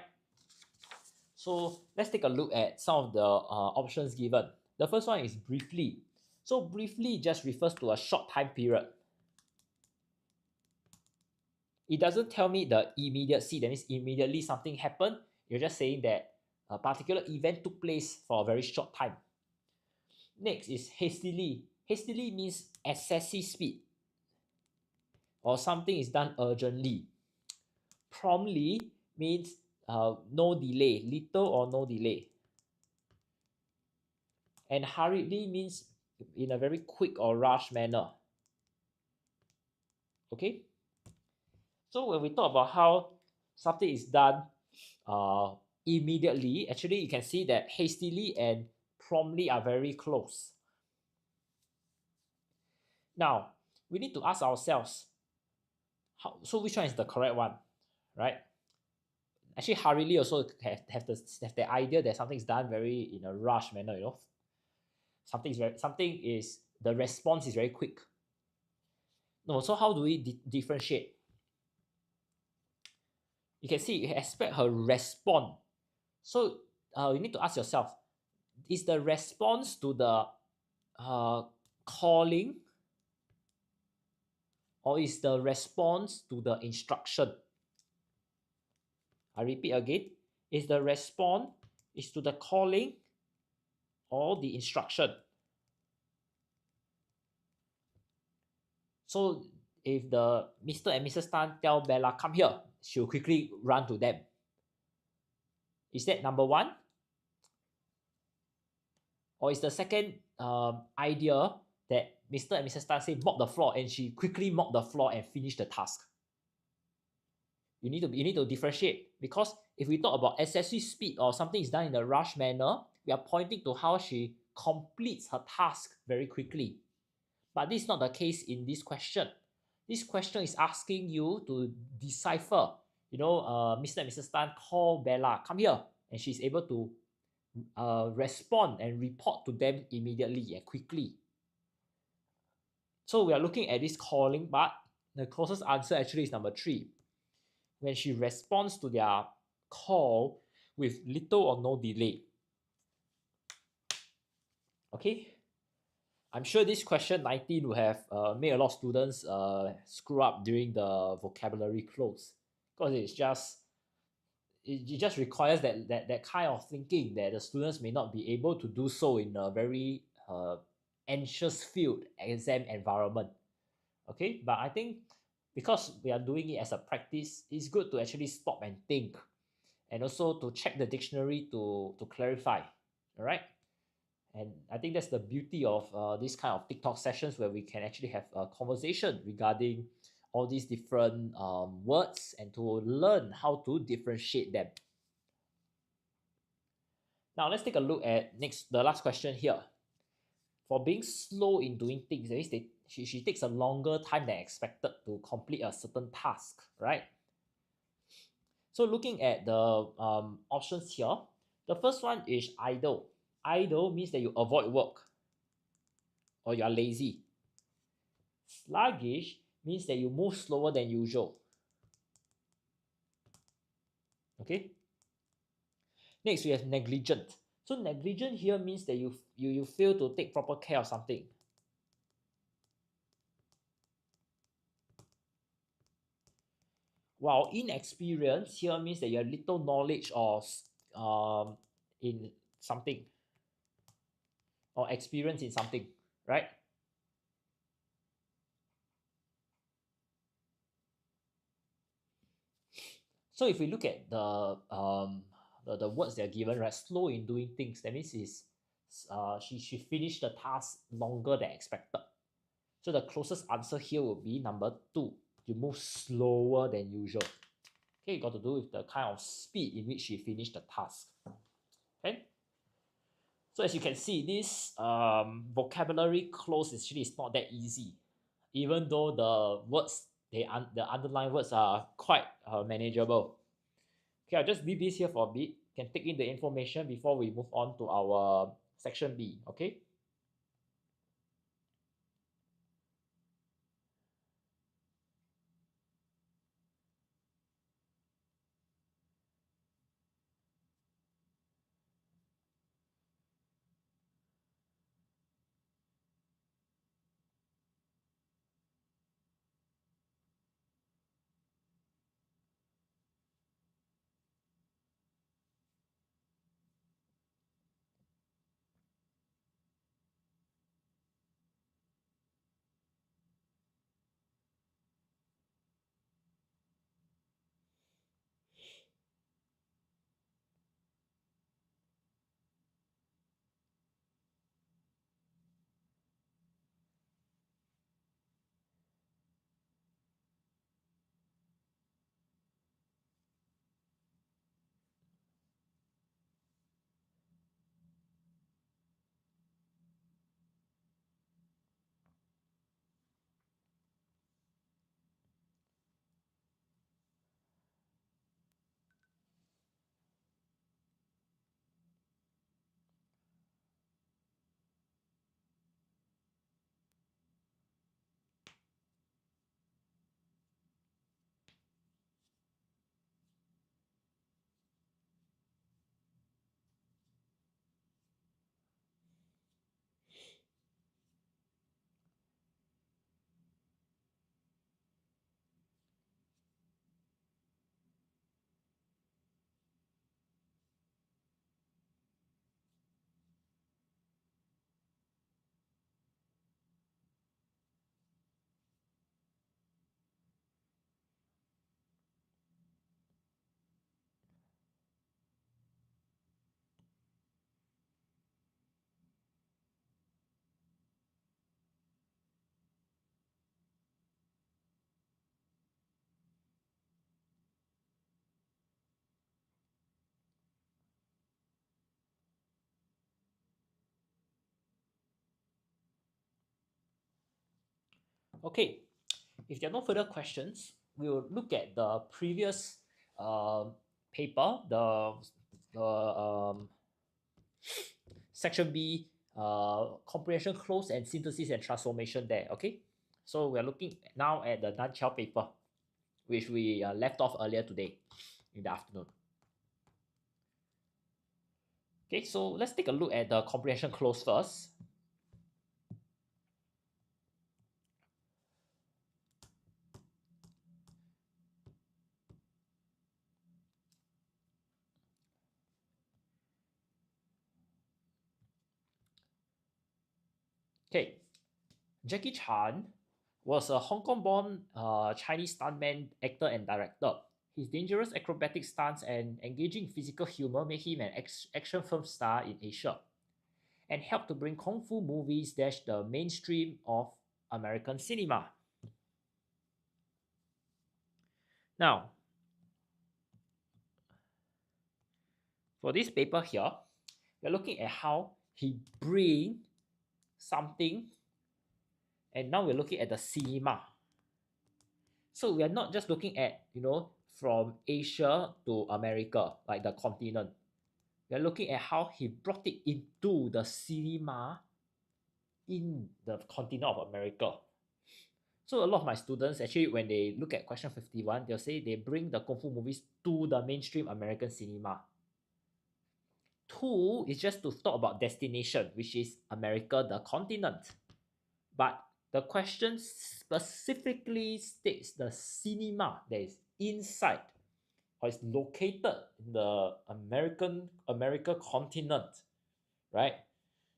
So let's take a look at some of the options given. The first one is briefly. So briefly just refers to a short time period. It doesn't tell me the immediacy, that means immediately something happened. You're just saying that a particular event took place for a very short time. Next is hastily. Hastily means excessive speed, or something is done urgently. Promptly means no delay, little or no delay. And hurriedly means in a very quick or rush manner. Okay? So when we talk about how something is done immediately, actually you can see that hastily and promptly are very close. Now, we need to ask ourselves, so which one is the correct one, right? Actually, hurriedly also have the idea that something is done very in a rush manner, you know. Something is the response is very quick. No, so how do we differentiate? You can see you expect her respond. So you need to ask yourself, is the response to the calling, or is the response to the instruction? I repeat again, is the response is to the calling or the instruction? So if the Mr. and Mrs. Tan tell Bella, come here, she'll quickly run to them. Is that number one? Or is the second idea that Mr. and Mrs. Tan say mop the floor and she quickly mop the floor and finish the task? You need to differentiate, because if we talk about excessive speed or something is done in a rush manner, we are pointing to how she completes her task very quickly. But this is not the case in this question. This question is asking you to decipher, you know, Mr. and Mrs. Tan call Bella, come here, and she's able to respond and report to them immediately and quickly. So we are looking at this calling, but the closest answer actually is number 3. When she responds to their call with little or no delay. Okay, I'm sure this question 19 will have made a lot of students screw up during the vocabulary close, because it just requires that kind of thinking that the students may not be able to do so in a very anxious field exam environment. Okay, but I think because we are doing it as a practice, it's good to actually stop and think, and also to check the dictionary to clarify. All right. And I think that's the beauty of this kind of TikTok sessions, where we can actually have a conversation regarding all these different words and to learn how to differentiate them. Now let's take a look at the last question here. for being slow in doing things. That means she takes a longer time than expected to complete a certain task, right? So looking at the options here, the first one is idle. Idle means that you avoid work or you are lazy. Sluggish means that you move slower than usual. Okay. Next, we have negligent. So negligent here means that you fail to take proper care of something. While inexperienced here means that you have little knowledge or in something or experience in something, right? So if we look at the words that are given, right, slow in doing things, that means is she finished the task longer than expected. So the closest answer here will be number 2. You move slower than usual. Okay, it got to do with the kind of speed in which she finished the task. Okay. So as you can see, this vocabulary close actually is not that easy, even though the words the underlying words are quite manageable. Okay, I'll just leave this here for a bit. You can take in the information before we move on to our section B. Okay. Okay, if there are no further questions, we will look at the previous paper, the section B, comprehension close and synthesis and transformation there. Okay, so we are looking now at the Nan Hua paper, which we left off earlier today in the afternoon. Okay, so let's take a look at the comprehension close first. Okay, Jackie Chan was a Hong Kong-born Chinese stuntman, actor, and director. His dangerous acrobatic stunts and engaging physical humor made him an action film star in Asia and helped to bring kung fu movies dash the mainstream of American cinema. Now, for this paper here, we're looking at how he bring something, and now we're looking at the cinema. So we are not just looking at, from Asia to America, like the continent. We are looking at how he brought it into the cinema in the continent of America. So a lot of my students, actually, when they look at question 51, they'll say they bring the Kung Fu movies to the mainstream American cinema. 2 is just to talk about destination, which is America, the continent. But the question specifically states the cinema that is inside or is located in the America continent, right?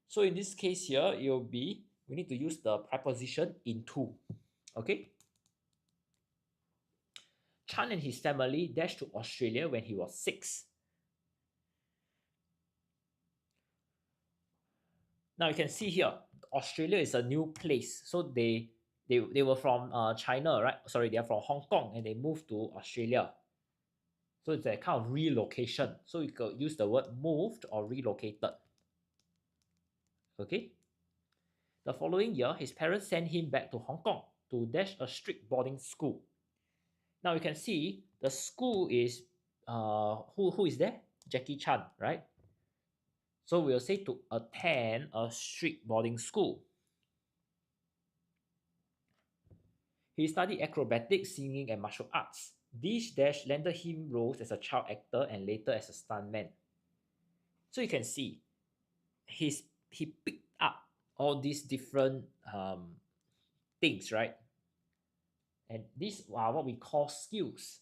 So in this case here, it will be, we need to use the preposition into, okay? Chan and his family dashed to Australia when he was 6. Now you can see here, Australia is a new place. So they were from China, right? Sorry, they are from Hong Kong and they moved to Australia. So it's a kind of relocation. So you could use the word moved or relocated. Okay. The following year, his parents sent him back to Hong Kong to dash a strict boarding school. Now you can see the school is who is there? Jackie Chan, right? So we'll say to attend a strict boarding school. He studied acrobatics, singing, and martial arts. This dash landed him roles as a child actor and later as a stuntman. So you can see he picked up all these different things, right? And these are what we call skills.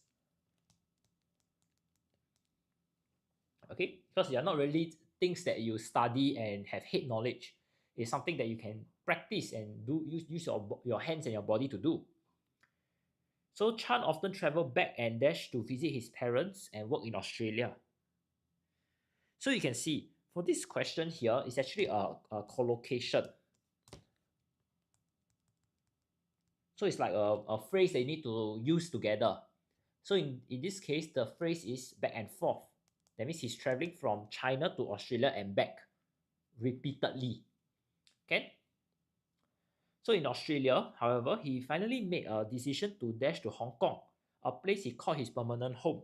Okay, because they are not really things that you study and have head knowledge. It's something that you can practice and use your hands and your body to do. So Chan often traveled back and dash to visit his parents and work in Australia. So you can see for this question here, it's actually a collocation. So it's like a phrase they need to use together. So in this case, the phrase is back and forth. That means he's traveling from China to Australia and back repeatedly. Okay? So in Australia, however, he finally made a decision to dash to Hong Kong, a place he called his permanent home.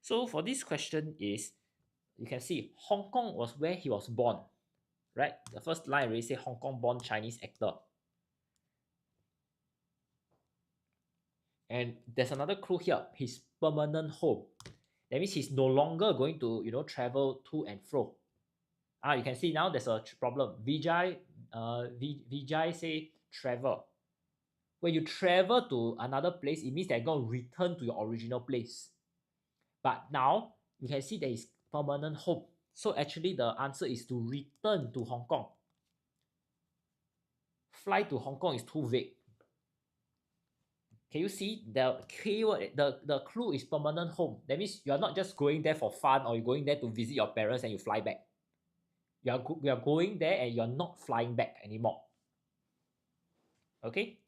So for this question is, you can see Hong Kong was where he was born, right? The first line already say Hong Kong born Chinese actor. And there's another clue here, his permanent home. That means he's no longer going to, travel to and fro. You can see now there's a problem. Vijay say travel. When you travel to another place, it means they're going to return to your original place. But now you can see there is permanent home. So actually the answer is to return to Hong Kong. Fly to Hong Kong is too vague. Can you see the keyword, the clue is permanent home. That means you're not just going there for fun or you're going there to visit your parents and you fly back. You are going there and you're not flying back anymore. Okay?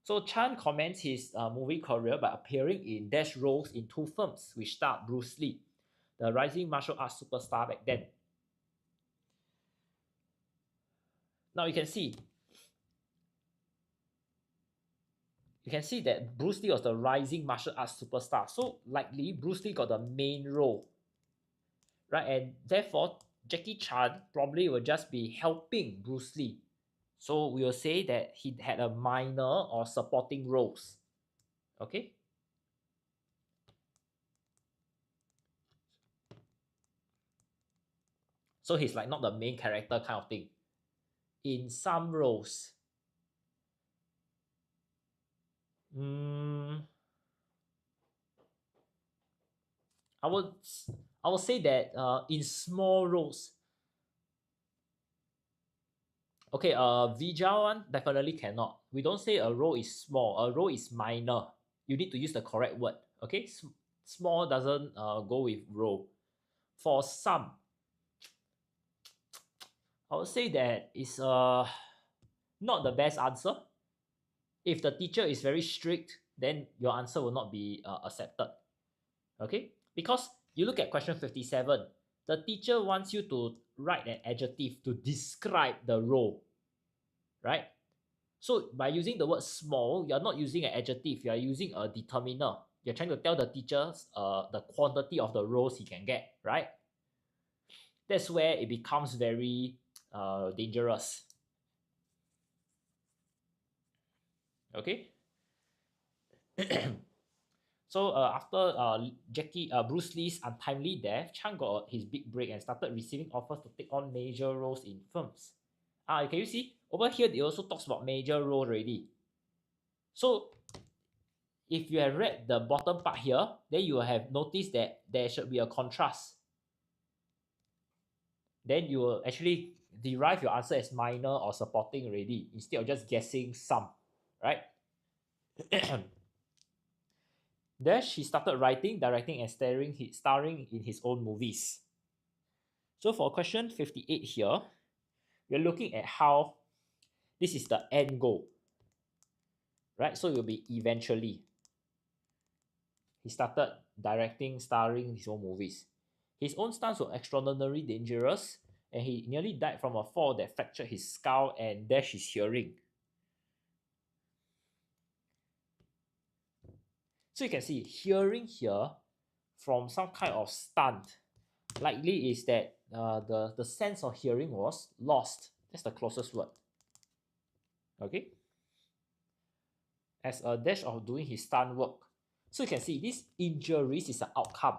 So Chan commenced his movie career by appearing in dash roles in 2 films which starred Bruce Lee, the rising martial arts superstar back then. Now you can see that Bruce Lee was the rising martial arts superstar. So likely Bruce Lee got the main role, right? And therefore Jackie Chan probably will just be helping Bruce Lee. So we will say that he had a minor or supporting roles. Okay? So he's like not the main character kind of thing. In some roles. I would say that in small roles. Okay, Vijay one definitely cannot. We don't say a role is small. A role is minor. You need to use the correct word. Okay, small doesn't go with role. For some, I would say that is not the best answer. If the teacher is very strict, then your answer will not be accepted. Okay, because you look at question 57. the teacher wants you to write an adjective to describe the role, right? So by using the word small, you're not using an adjective, you're using a determiner. You're trying to tell the teachers the quantity of the roles he can get, right? That's where it becomes very dangerous. Okay. So after Bruce Lee's untimely death, Chan got his big break and started receiving offers to take on major roles in films. Can you see over here? They also talks about major role already. So if you have read the bottom part here, then you will have noticed that there should be a contrast. Then you will actually derive your answer as minor or supporting already instead of just guessing some, right? There she started writing, directing, and starring in his own movies. So for question 58 here, we're looking at how this is the end goal, right? So it will be eventually. He started directing, starring his own movies. His own stunts were extraordinarily dangerous, and he nearly died from a fall that fractured his skull and dashed his hearing. So you can see hearing here from some kind of stunt. Likely is that the sense of hearing was lost. That's the closest word. Okay. As a dash of doing his stunt work. So you can see these injuries is an outcome.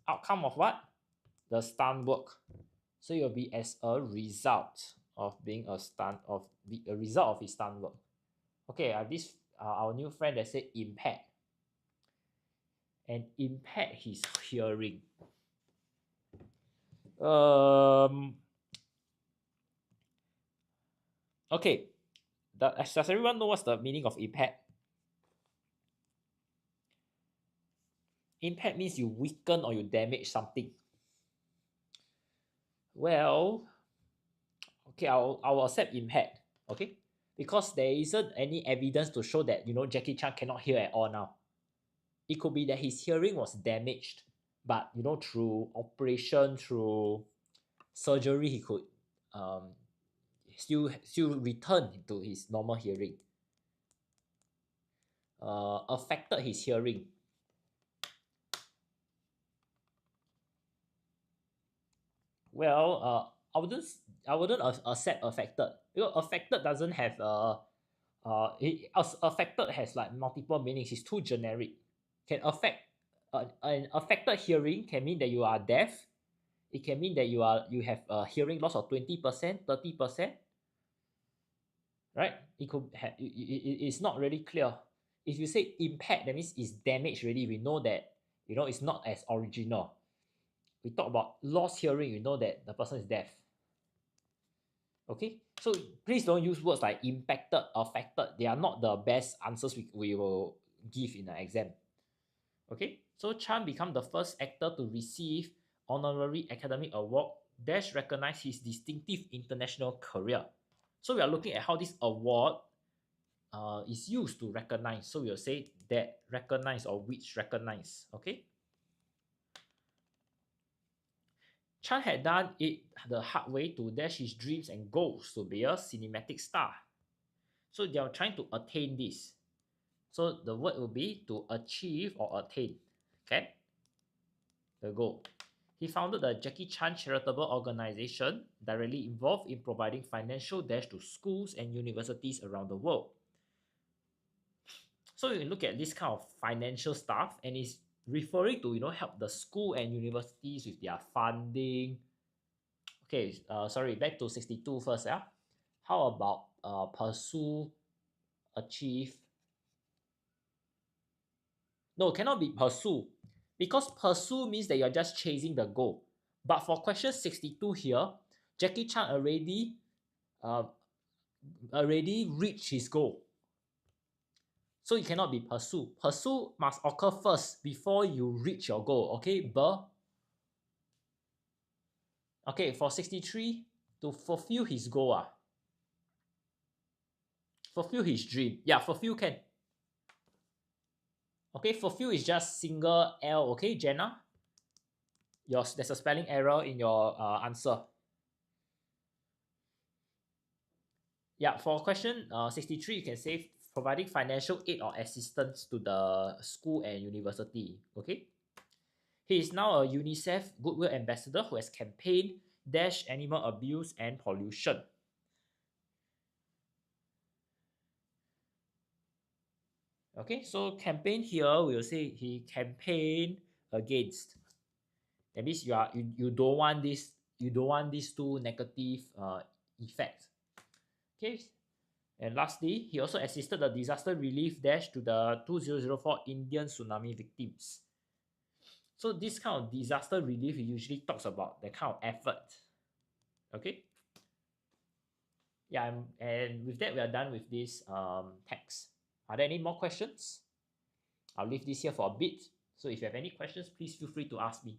Outcome of what? The stunt work. So it will be as a result of being a result of his stunt work. Okay, this our new friend that said impact. And impact his hearing. Okay. Does everyone know what's the meaning of impact? Impact means you weaken or you damage something. Well, okay, I'll accept impact, okay? Because there isn't any evidence to show that, Jackie Chan cannot hear at all now. It could be that his hearing was damaged, but, through operation, through surgery, he could still return to his normal hearing. Affected his hearing. Well, I wouldn't accept affected, because affected doesn't have affected has like multiple meanings. It's too generic. Can affect an affected hearing can mean that you are deaf. It can mean that you have a hearing loss of 20%, 30%. Right? It could have it's not really clear. If you say impact, that means it's damaged already. We know that it's not as original. We talk about lost hearing, you know that the person is deaf. Okay, so please don't use words like impacted, affected. They are not the best answers we will give in an exam. Okay, so Chan became the first actor to receive honorary Academy Award that recognize his distinctive international career. So we are looking at how this award is used to recognize. So we'll say that recognize or which recognize. Okay. Chan had done it the hard way to dash his dreams and goals to be a cinematic star. So they are trying to attain this. So the word will be to achieve or attain. Okay? The goal. He founded the Jackie Chan Charitable Organization, directly involved in providing financial dash to schools and universities around the world. So you look at this kind of financial stuff, and it's referring to help the school and universities with their funding. Okay, sorry, back to 62 first. Yeah, how about pursue, achieve? No, cannot be pursue, because pursue means that you're just chasing the goal. But for question 62 here, Jackie Chan already reached his goal. So it cannot be pursue. Pursue must occur first before you reach your goal. Okay, Okay, for 63, to fulfill his goal. Fulfill his dream. Yeah, fulfill can. Okay, fulfill is just single L. Okay, Jenna? there's a spelling error in your answer. Yeah, for question 63, you can say providing financial aid or assistance to the school and university. Okay. He is now a UNICEF Goodwill Ambassador who has campaigned dash animal abuse and pollution. Okay, so campaign here we will say he campaigned against. That means you don't want these two negative effects. Okay, and lastly, he also assisted the disaster relief dash to the 2004 Indian tsunami victims. So this kind of disaster relief usually talks about that kind of effort. Okay. Yeah, and with that we are done with this text. Are there any more questions? I'll leave this here for a bit. So if you have any questions, please feel free to ask me.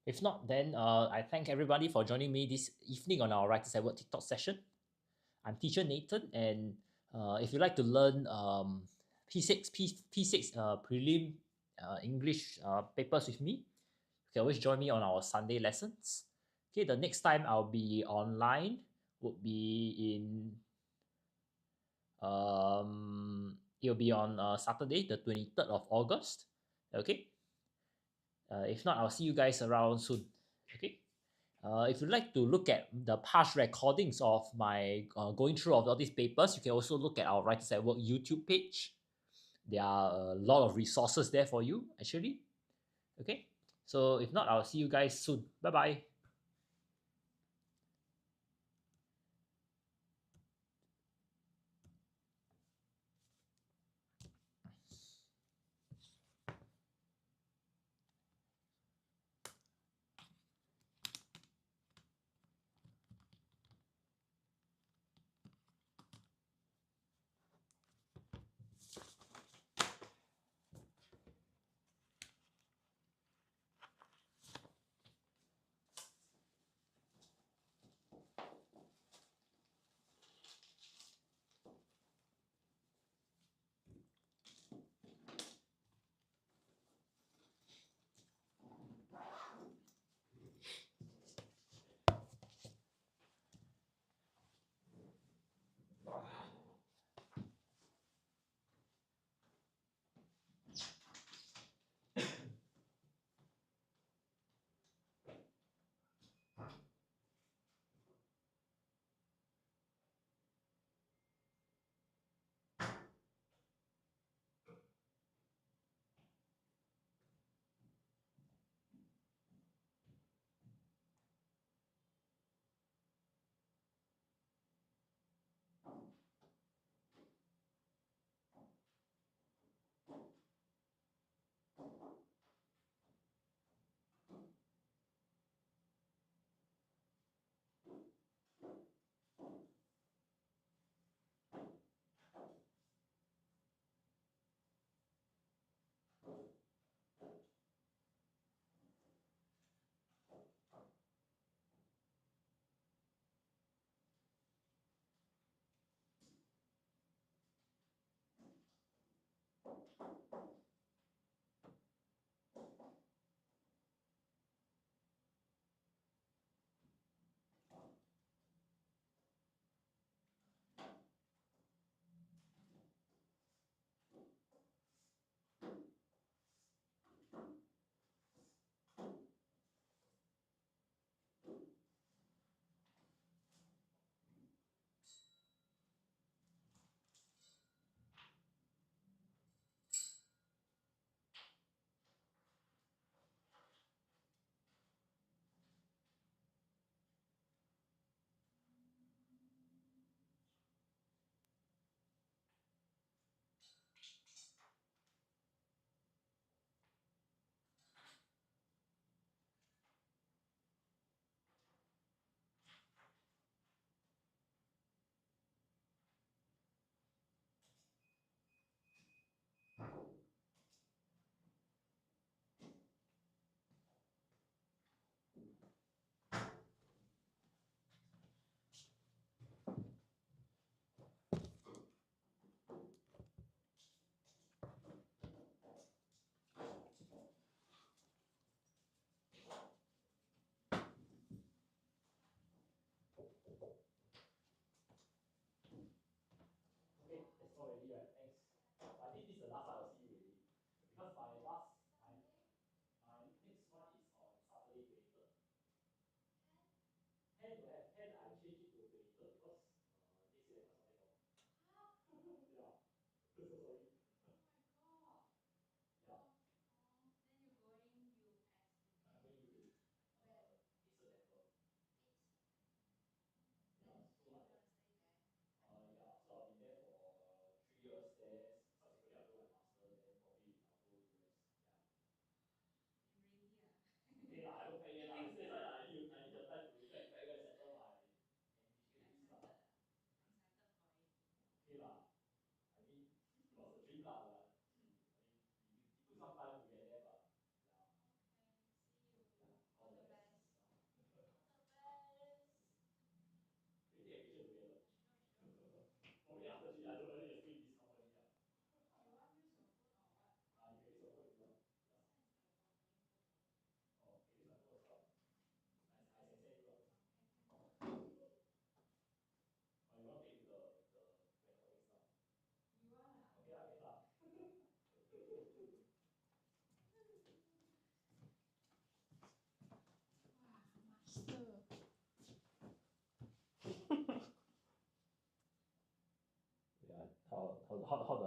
If not, then I thank everybody for joining me this evening on our Writers at Work TikTok session. I'm teacher Nathan, and if you like to learn P6 Prelim English papers with me, you can always join me on our Sunday lessons. Okay, the next time I'll be online would be in it'll be on Saturday, the 23rd of August. Okay. If not, I'll see you guys around soon. Okay. If you'd like to look at the past recordings of my going through of all these papers, you can also look at our Writers at Work YouTube page. There are a lot of resources there for you, actually. Okay. So if not, I'll see you guys soon. Bye bye.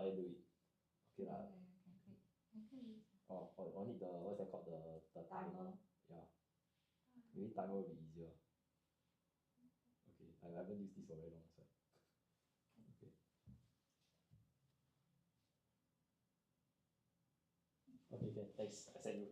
I do it? Okay lah. I can use. Or need the what's that called, the timer. Yeah. Maybe timer will be easier. Okay, I haven't used this for very long, so. Okay. Okay, thanks. I send you.